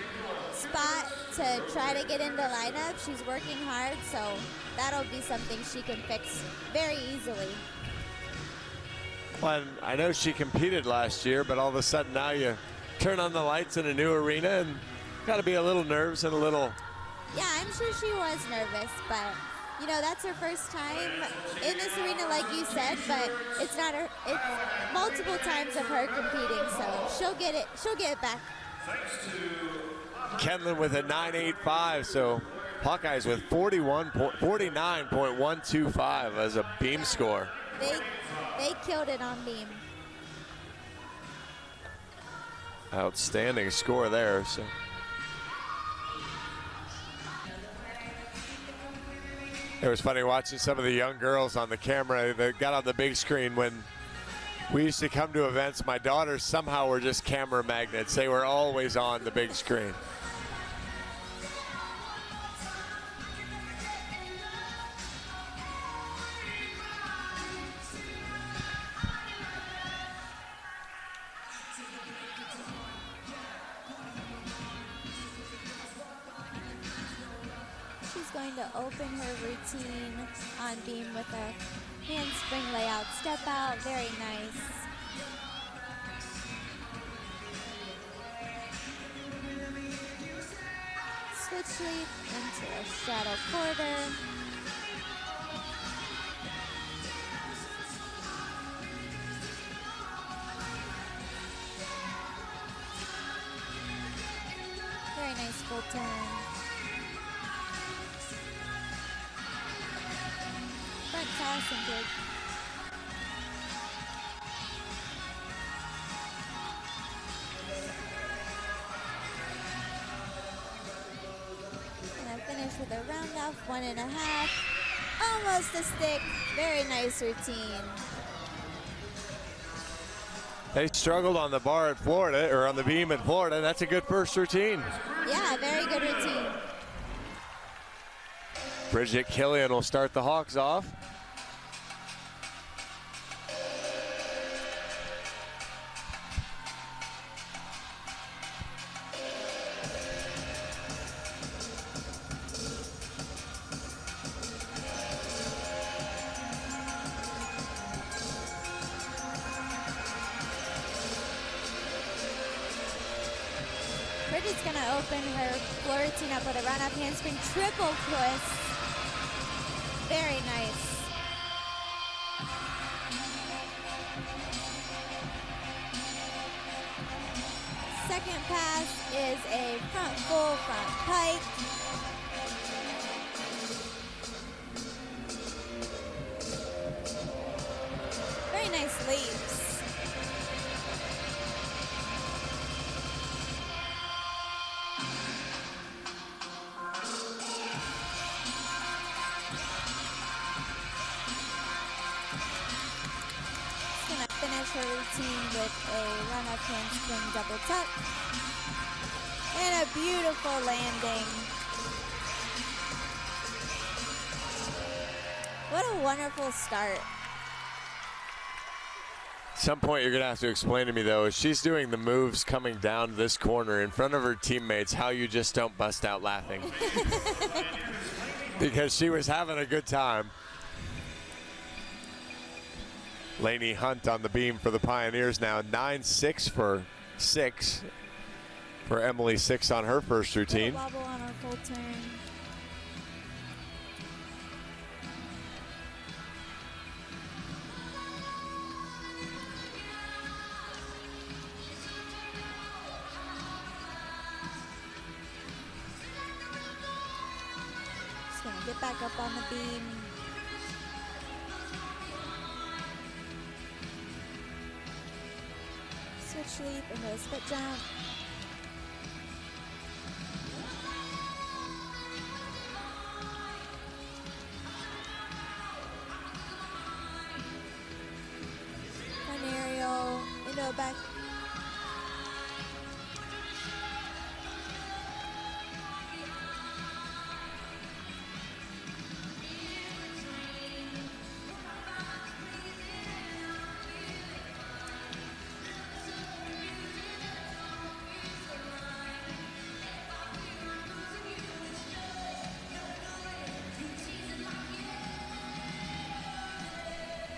spot to try to get into lineup. She's working hard, so that'll be something she can fix very easily. Well, I know she competed last year, but all of a sudden now you turn on the lights in a new arena and got to be a little nervous and a little. Yeah, I'm sure she was nervous, but you know, that's her first time in this arena, like you said, but it's not her, it's multiple times of her competing, so she'll get it back. Kenlin with a 9.85, so Hawkeyes with 49.125 as a beam score. They killed it on beam. Outstanding score there. So. It was funny watching some of the young girls on the camera that got on the big screen when we used to come to events. My daughters somehow were just camera magnets. They were always on the big screen. Going to open her routine on beam with a handspring layout, step out, very nice. switch leap into a straddle quarter. Very nice full turn. Front toss and good. And I finish with a round off, 1.5. Almost a stick. Very nice routine. They struggled on the bar at Florida, or on the beam at Florida. That's a good first routine. Yeah, very good routine. Bridget Killian will start the Hawks off. Bridget's gonna open her floor routine up with a round off handspring triple twist. Very nice. Second pass is a front full front pike. Very nice leaps. Finish her routine with a run-up handspring double tuck and a beautiful landing. What a wonderful start. At some point you're gonna have to explain to me though, as she's doing the moves coming down this corner in front of her teammates, how you just don't bust out laughing. Because she was having a good time. Lainey Hunt on the beam for the Pioneers now. 9-6 for 6 for Emily 6 on her first routine. Wobble on our full turn. Just gonna get back up on the beam. Switch leap into a split jump. Front aerial into a back.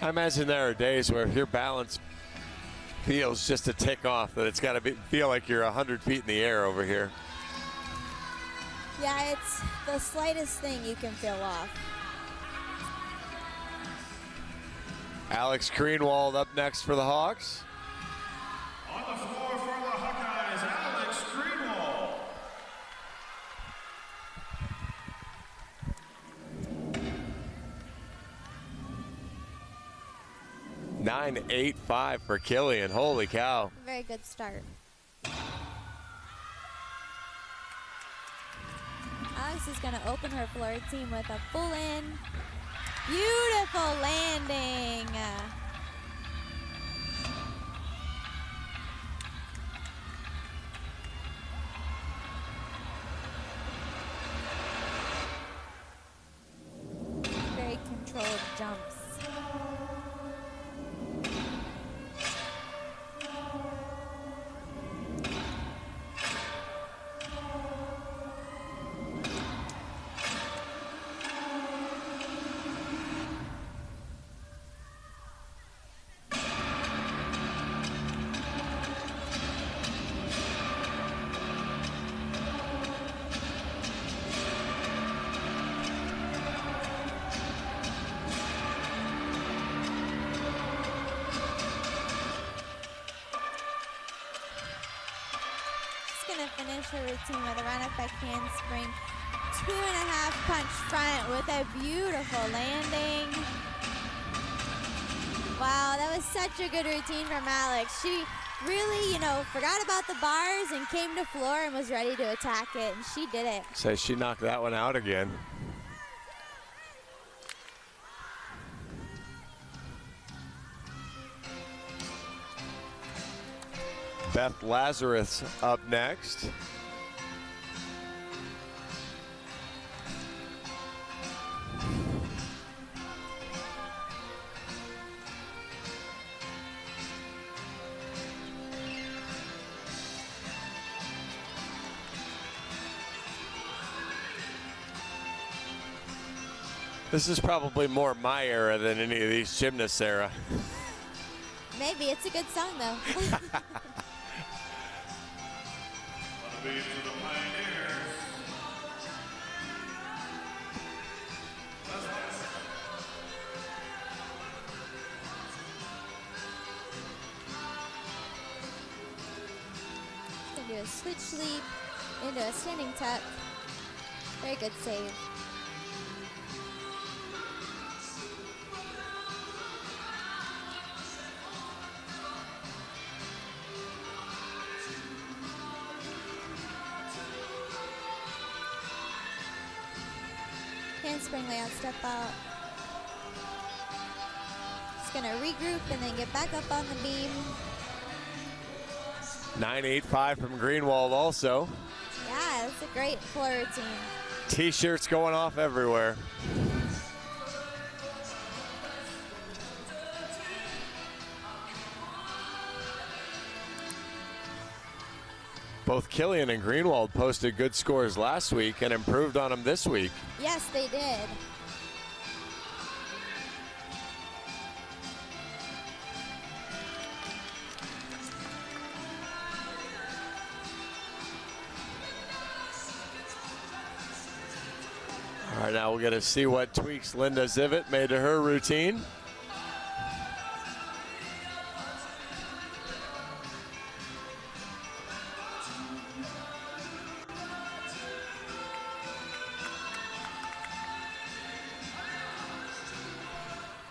I imagine there are days where if your balance feels just a tick off, that it's got to feel like you're 100 feet in the air over here. Yeah, it's the slightest thing you can feel off. Alex Greenwald up next for the Hawks. On the floor for the Hawkeyes, Alex Greenwald. 9.85 for Killian. Holy cow. Very good start. Alex is going to open her floor routine with a full in. Beautiful landing. Very controlled jumps. her routine with a run-up back handspring. 2.5 punch front with a beautiful landing. Wow, that was such a good routine from Alex. She really, forgot about the bars and came to floor and was ready to attack it, and she did it. So she knocked that one out again. Beth Lazarus up next. This is probably more my era than any of these gymnasts' era. Maybe. It's a good song, though. Gonna do a switch leap into a standing tuck. Very good save. Handspring layout, step out. Just gonna regroup and then get back up on the beam. 9.85 from Greenwald also. Yeah, it's a great floor routine. T-shirts going off everywhere. Both Killian and Greenwald posted good scores last week and improved on them this week. Yes, they did. All right, now we're going to see what tweaks Linda Zivit made to her routine.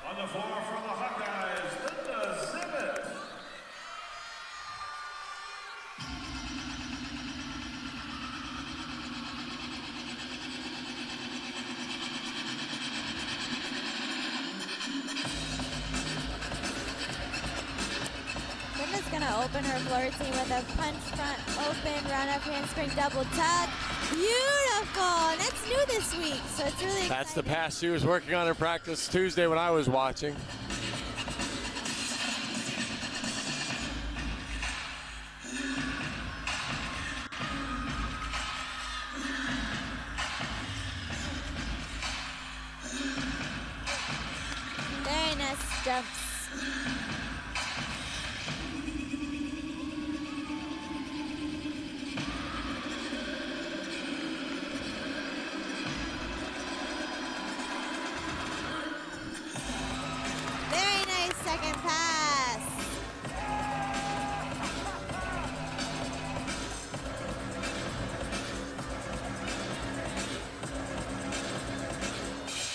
On the floor for the Hawkeyes, Linda Zivit. Linda's gonna open her floor routine with a punch front open, run up handspring double tuck. Beautiful, and that's new this week, so it's really exciting. That's the pass she was working on in practice Tuesday when I was watching. Very nice jumps. Very nice second pass.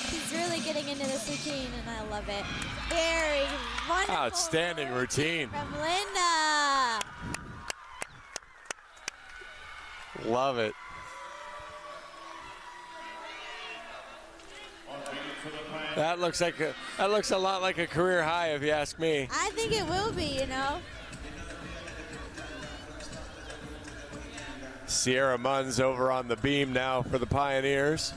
He's really getting into this routine, and I love it. Very wonderful. Outstanding routine. From Linda. Love it. That looks a lot like a career high, if you ask me. I think it will be, Sierra Munn's over on the beam now for the Pioneers.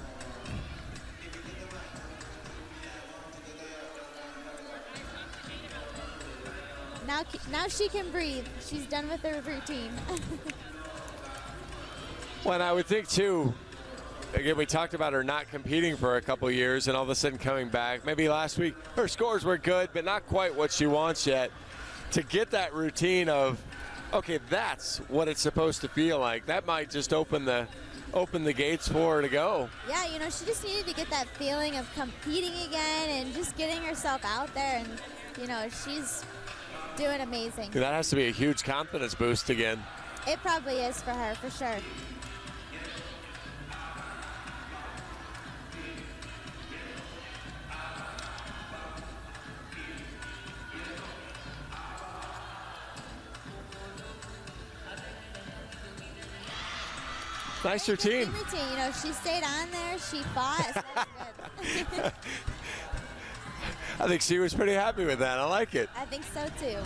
Now she can breathe. She's done with her routine. Well, and I would think too, again, we talked about her not competing for a couple years and all of a sudden coming back. Maybe last week her scores were good, but not quite what she wants yet. To get that routine of, okay, that's what it's supposed to feel like. That might just open the gates for her to go. Yeah, she just needed to get that feeling of competing again and just getting herself out there, and she's doing amazing. That has to be a huge confidence boost again. It probably is for her, for sure. Nice routine. Routine. You know, she stayed on there. She fought. So that was good. I think she was pretty happy with that. I like it. I think so too.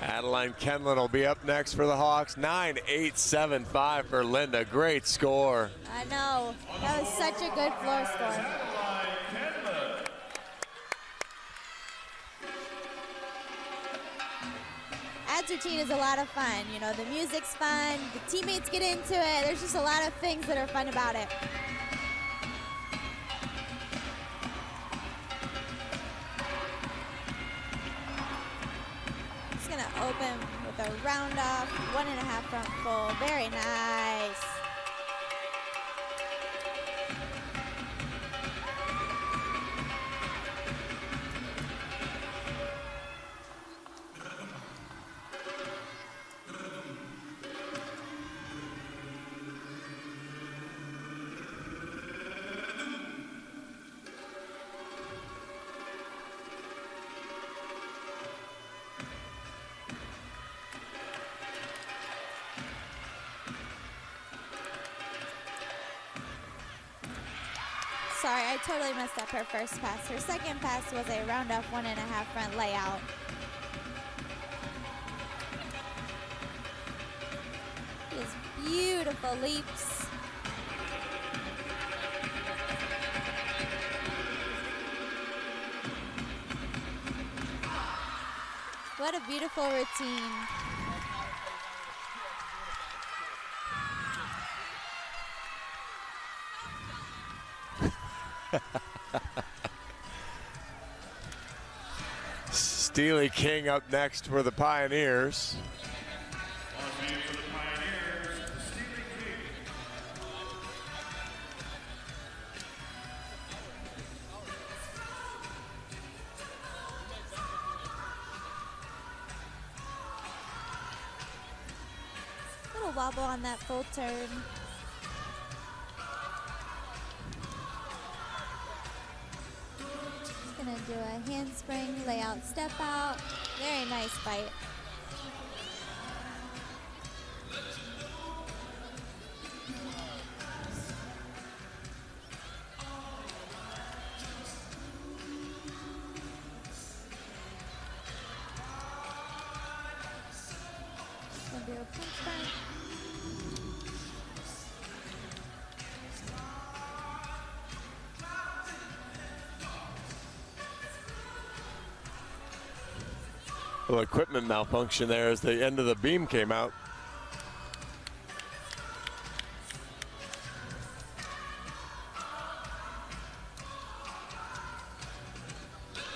Adeline Kenlin will be up next for the Hawks. 9.875 for Linda. Great score. I know. That was such a good floor score. Ad's routine is a lot of fun. You know, the music's fun, the teammates get into it. There's just a lot of things that are fun about it. Just gonna open with a round off, 1.5 front full. Very nice. Sorry, I totally messed up her first pass. Her second pass was a round off 1.5 front layout. These beautiful leaps. What a beautiful routine. Steely King up next for the Pioneers. On beat for the Pioneers, Steely King. Little wobble on that full turn. Gonna do a handspring, layout, step out. Very nice bite. Gonna do a punch front. A little equipment malfunction there as the end of the beam came out.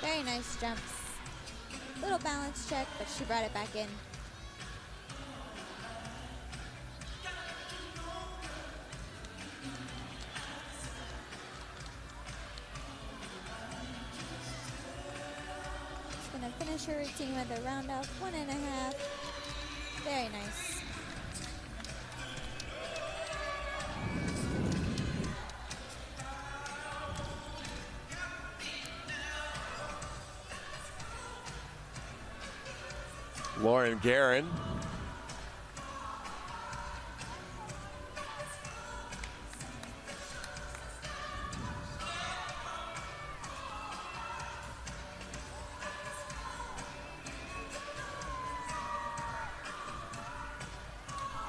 Very nice jumps. Little balance check, but she brought it back in. Gonna finish her routine with a round off 1.5. Very nice. Lauren Guerin.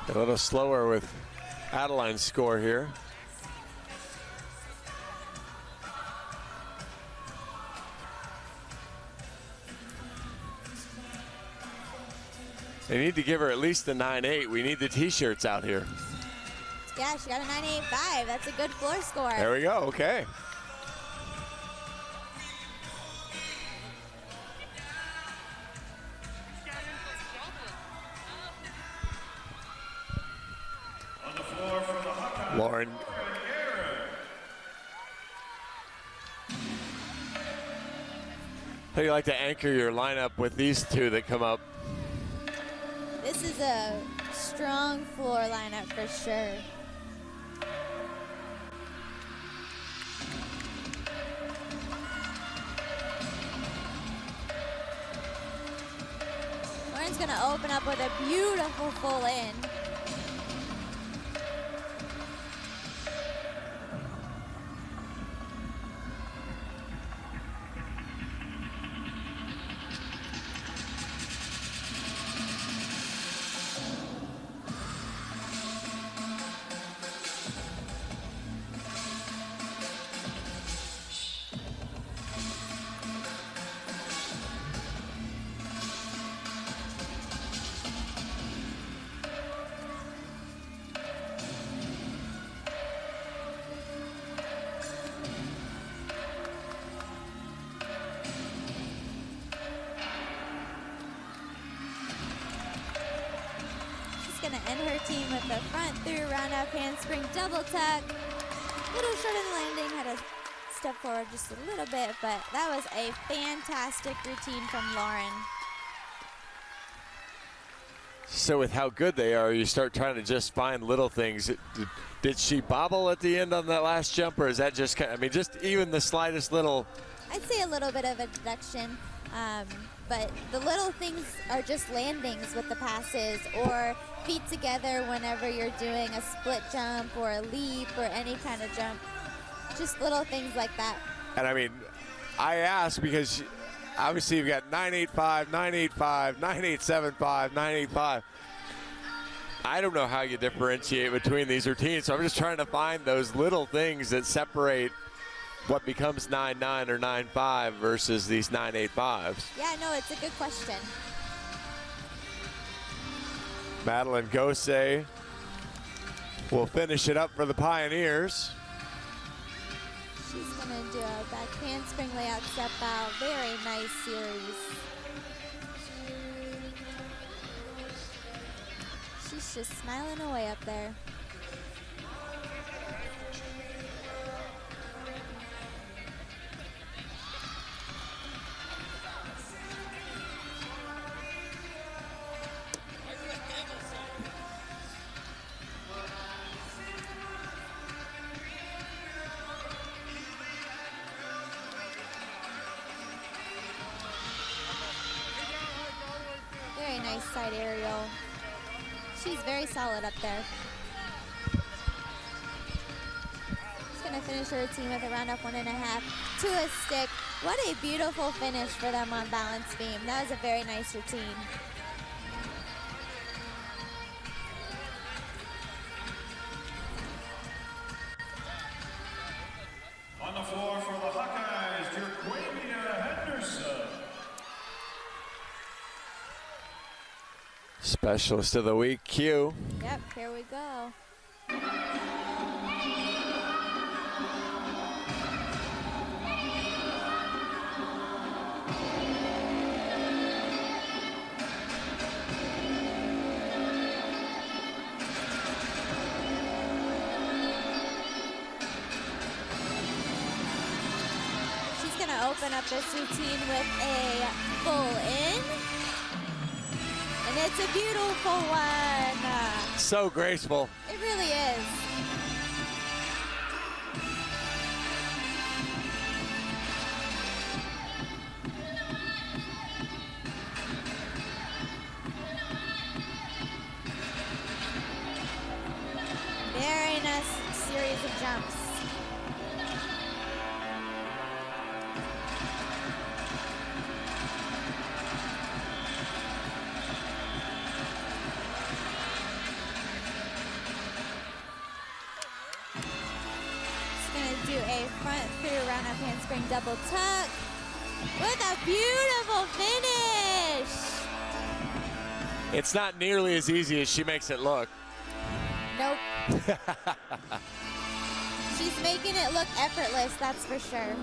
A little slower with Adeline's score here. They need to give her at least a 9.8. We need the t-shirts out here. Yeah, she got a 9.85. That's a good floor score. There we go, okay. On the floor from the Hawkeye. Lauren. How do you like to anchor your lineup with these two that come up? This is a strong floor lineup for sure. Lauren's gonna open up with a beautiful full in. Gonna end her team with the front through round-up handspring double tuck. Little short in the landing, had to step forward just a little bit, but that was a fantastic routine from Lauren. So with how good they are, you start trying to just find little things. Did she bobble at the end on that last jump, or is that just kind of, I mean, just even the slightest little? I'd say a little bit of a deduction, but the little things are just landings with the passes or feet together whenever you're doing a split jump or a leap or any kind of jump. Just little things like that. And I mean, I ask because obviously you've got 985, 985, 9875, 985. I don't know how you differentiate between these routines, so I'm just trying to find those little things that separate what becomes 9.9 or 9.5 versus these 9.85s. Yeah, no, it's a good question. Madeline Gosey will finish it up for the Pioneers. She's gonna do a back handspring layout step out. Very nice series. She's just smiling away up there. Very nice side aerial. She's very solid up there. She's gonna finish her routine with a round up 1.5 to a stick. What a beautiful finish for them on balance beam. That was a very nice routine. On the floor for the Hawkeyes, Jerquavia Henderson. Specialist of the week, Q. Yep, here we go. She's gonna open up this routine with a full in. And it's a beautiful one. So graceful. It really is. Very nice series of jumps. Do a front through round up handspring double tuck with a beautiful finish. It's not nearly as easy as she makes it look. Nope. She's making it look effortless, that's for sure.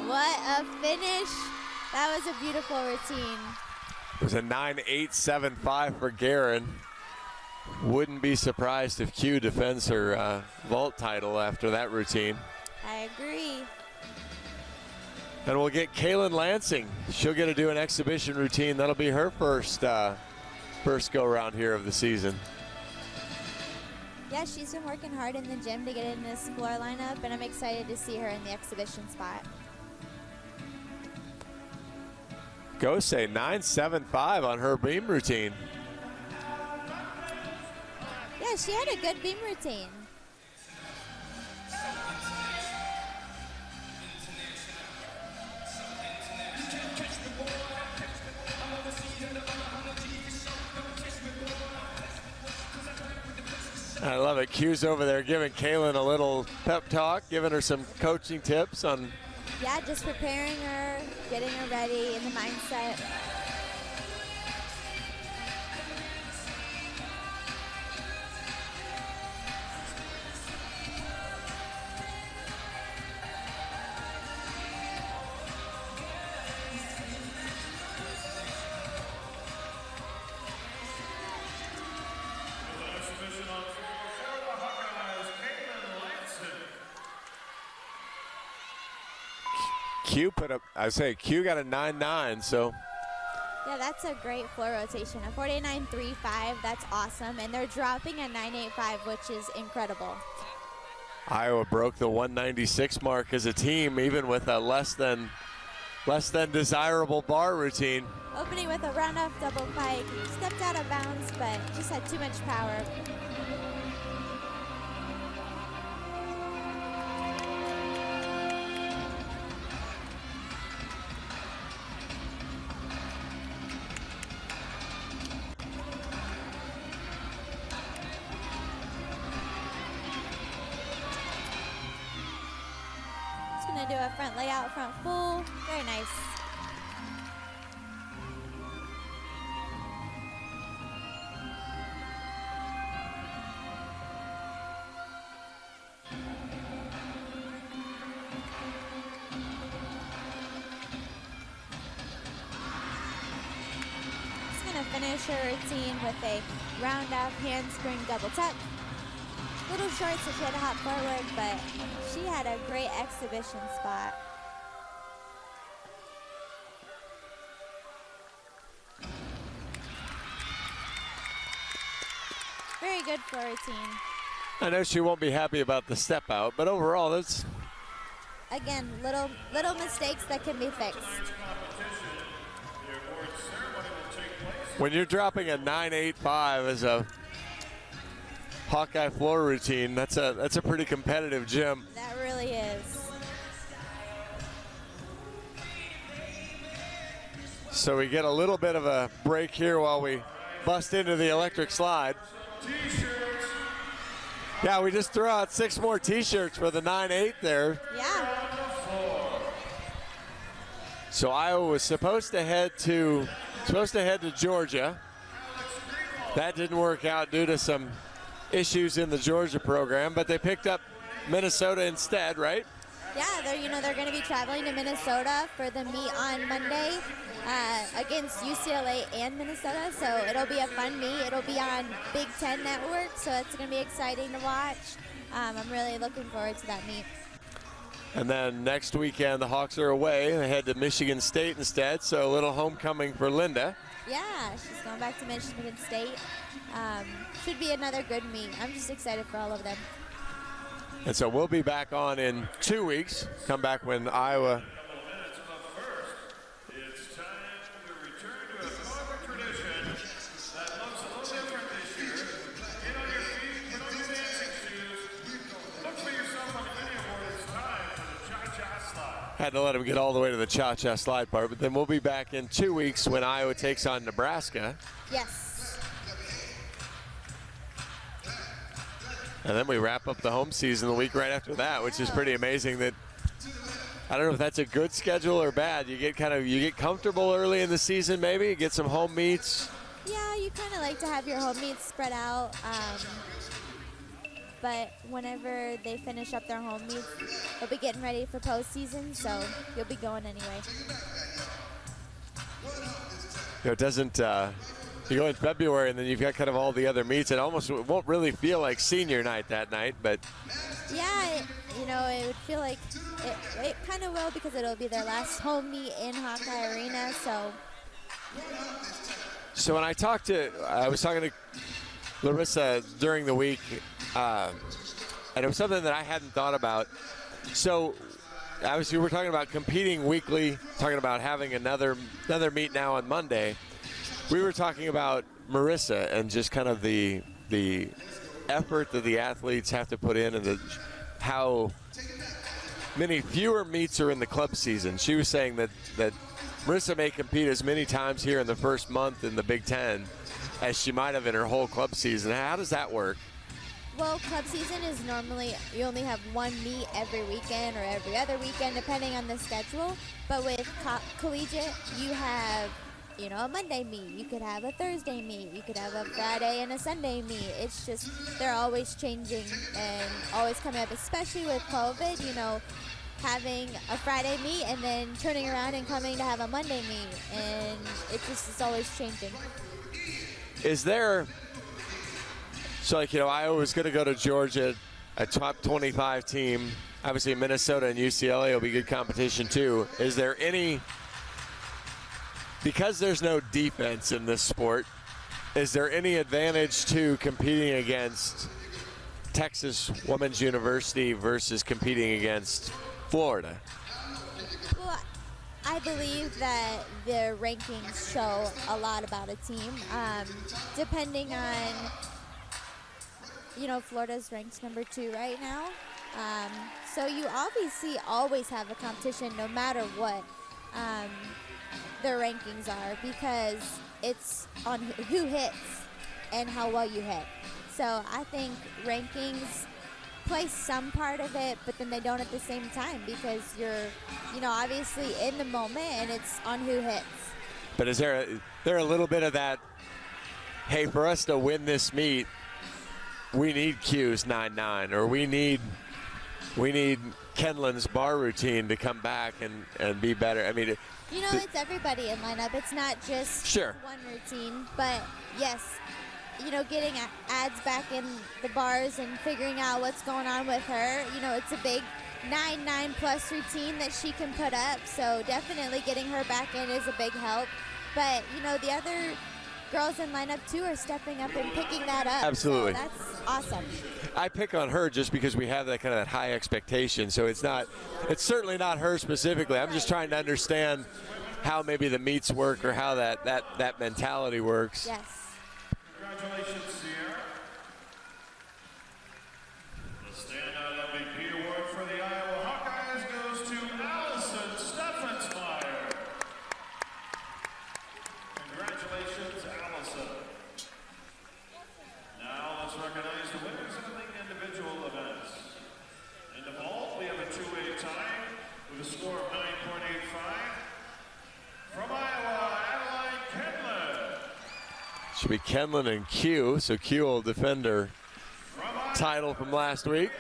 What a finish. That was a beautiful routine. It was a 9.875 for Guerin. Wouldn't be surprised if Q defends her vault title after that routine. I agree. And we'll get Kaylin Lansing. She'll get to do an exhibition routine. That'll be her first go around here of the season. Yeah, she's been working hard in the gym to get in this floor lineup, and I'm excited to see her in the exhibition spot. Go say 9.75 on her beam routine. Yeah, she had a good beam routine. I love it. Q's over there giving Kaylin a little pep talk, giving her some coaching tips on. Yeah, just preparing her, getting her ready in the mindset. Q put up, I say Q got a 9.9, so. Yeah, that's a great floor rotation. A 49.35, that's awesome. And they're dropping a 9.85, which is incredible. Iowa broke the 196 mark as a team, even with a less than desirable bar routine. Opening with a round off double pike. Stepped out of bounds, but just had too much power. Gonna do a front layout, front full. Very nice. Just gonna finish her routine with a round off handspring double tuck. Little short, so she had to hop forward, but she had a great exhibition spot. Very good floor routine. I know she won't be happy about the step out, but overall, that's. Again, little mistakes that can be fixed. When you're dropping a 9.85 as a Hawkeye floor routine, that's a pretty competitive gym. That really is. So we get a little bit of a break here while we bust into the electric slide. Yeah, we just threw out 6 more t-shirts for the 9.8 there. Yeah. So Iowa was supposed to head to Georgia. That didn't work out due to some issues in the Georgia program, but they picked up Minnesota instead, right? Yeah, they're going to be traveling to Minnesota for the meet on Monday against UCLA and Minnesota. So it'll be a fun meet. It'll be on Big Ten Network, so it's going to be exciting to watch. I'm really looking forward to that meet. And then next weekend, the Hawks are away. They head to Michigan State instead, so a little homecoming for Linda. Yeah, she's going back to Michigan State. Should be another good meet. I'm just excited for all of them. And so we'll be back on in 2 weeks. Come back when Iowa. It's time to return to a Hawker tradition that looks a little different this year. Get on your feet, put on your dancing shoes. Look for yourself on the video board. It's time for the cha-cha slide. Had to let him get all the way to the cha-cha slide part, but then we'll be back in 2 weeks when Iowa takes on Nebraska. Yes. And then we wrap up the home season the week right after that, which is pretty amazing. That I don't know if that's a good schedule or bad. You get comfortable early in the season, maybe get some home meets. Yeah, you kind of like to have your home meets spread out. But whenever they finish up their home meets, they'll be getting ready for postseason, so you'll be going anyway. It doesn't You go in February, and then you've got kind of all the other meets. It almost won't really feel like senior night that night, but Yeah, you know, it would feel like it kind of will because it'll be their last home meet in Hawkeye Arena. So when I was talking to Larissa during the week, and it was something that I hadn't thought about. So obviously we're talking about competing weekly, talking about having another meet now on Monday. We were talking about Marissa and just kind of the effort that the athletes have to put in and how many fewer meets are in the club season. She was saying that Marissa may compete as many times here in the first month in the Big Ten as she might have in her whole club season. How does that work? Well, club season is normally you only have one meet every weekend or every other weekend, depending on the schedule. But with collegiate, you have a Monday meet. You could have a Thursday meet. You could have a Friday and a Sunday meet. It's just they're always changing and always coming up, especially with COVID. Having a Friday meet and then turning around and coming to have a Monday meet, and it just is always changing. Is there? So, Iowa was going to go to Georgia, a top 25 team. Obviously, Minnesota and UCLA will be good competition, too. Is there any, because there's no defense in this sport, is there any advantage to competing against Texas Women's University versus competing against Florida? Well, I believe that the rankings show a lot about a team. Depending on, Florida's ranked number 2 right now. So you obviously always have a competition no matter what their rankings are, because it's on who hits and how well you hit. So I think rankings play some part of it, but then they don't at the same time, because you're, obviously in the moment and it's on who hits. But is there a little bit of that, hey, for us to win this meet, we need Q's 9-9, or we need Kenlan's bar routine to come back and be better? I mean, it's everybody in lineup. It's not just one routine, but yes, getting ads back in the bars and figuring out what's going on with her. It's a big 9-9 plus routine that she can put up. So definitely getting her back in is a big help. But, the other girls in lineup too are stepping up and picking that up. Absolutely. So that's awesome. I pick on her just because we have that kind of that high expectation. So it's certainly not her specifically. I'm just trying to understand how maybe the meets work or how that mentality works. Yes. Congratulations, Sierra. The standout MVP award for the Iowa Hawkeyes goes to Allison Steffensmeyer. Congratulations, Allison. Now let's recognize the winners of the individual events. In the vault, we have a two-way tie with a score of 9.85. From Iowa, Adeline Kenlan. Should be Kenlan and Q, so Q will defend her title from last week.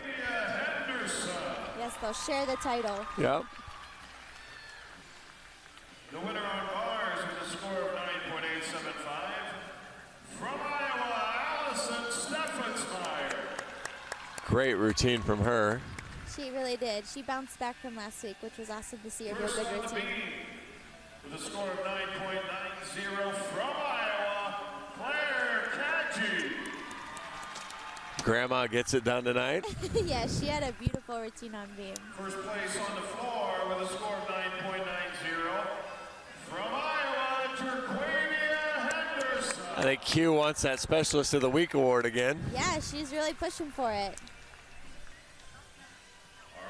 Yes, they'll share the title. Yep. The winner on bars with a score of 9.875. From Iowa, Allison Steffensmeyer. Great routine from her. She really did. She bounced back from last week, which was awesome to see her do a First good on the routine. beat with a score of 9.90 from Iowa, Claire Cadgy. Grandma gets it done tonight. Yeah, she had a beautiful routine on beam. First place on the floor with a score of 9.90 from Iowa, Jerquavia Henderson. I think Q wants that Specialist of the Week award again. Yeah, she's really pushing for it.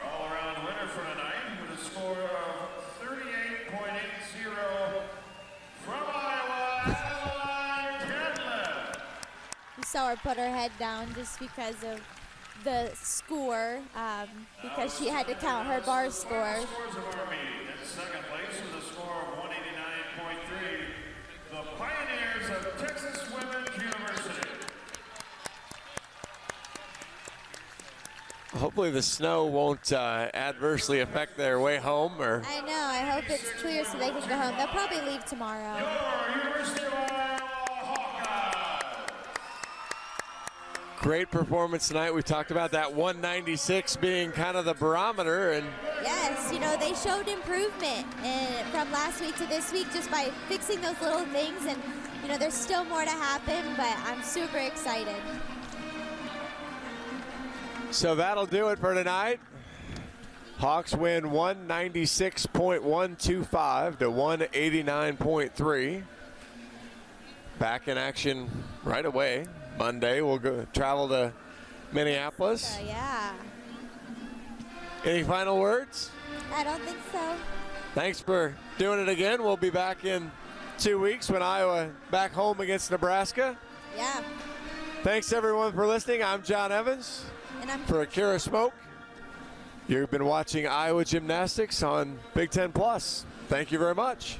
Our all-around winner for tonight with a score of 38.80 from Iowa, Adeline Kenlan. You saw her put her head down just because of the score, because she had to count her bar score. Scores of our meet. In second place with a score of 189.3, the Pioneers of Texas Women's University. Hopefully the snow won't adversely affect their way home. Or I know, I hope it's clear so they can go home. They'll probably leave tomorrow. Your University of Iowa Hawkeyes. Great performance tonight. We talked about that 196 being kind of the barometer, and Yes, you know, they showed improvement from last week to this week just by fixing those little things, and you know, there's still more to happen, but I'm super excited. so that'll do it for tonight. Hawks win 196.125 to 189.3. Back in action right away. Monday we'll go travel to Minneapolis. Yeah. Any final words? I don't think so. Thanks for doing it again. We'll be back in 2 weeks when Iowa back home against Nebraska. Yeah. Thanks everyone for listening. I'm John Evans. And I'm For Akira Smoke, you've been watching Iowa Gymnastics on Big Ten Plus. Thank you very much.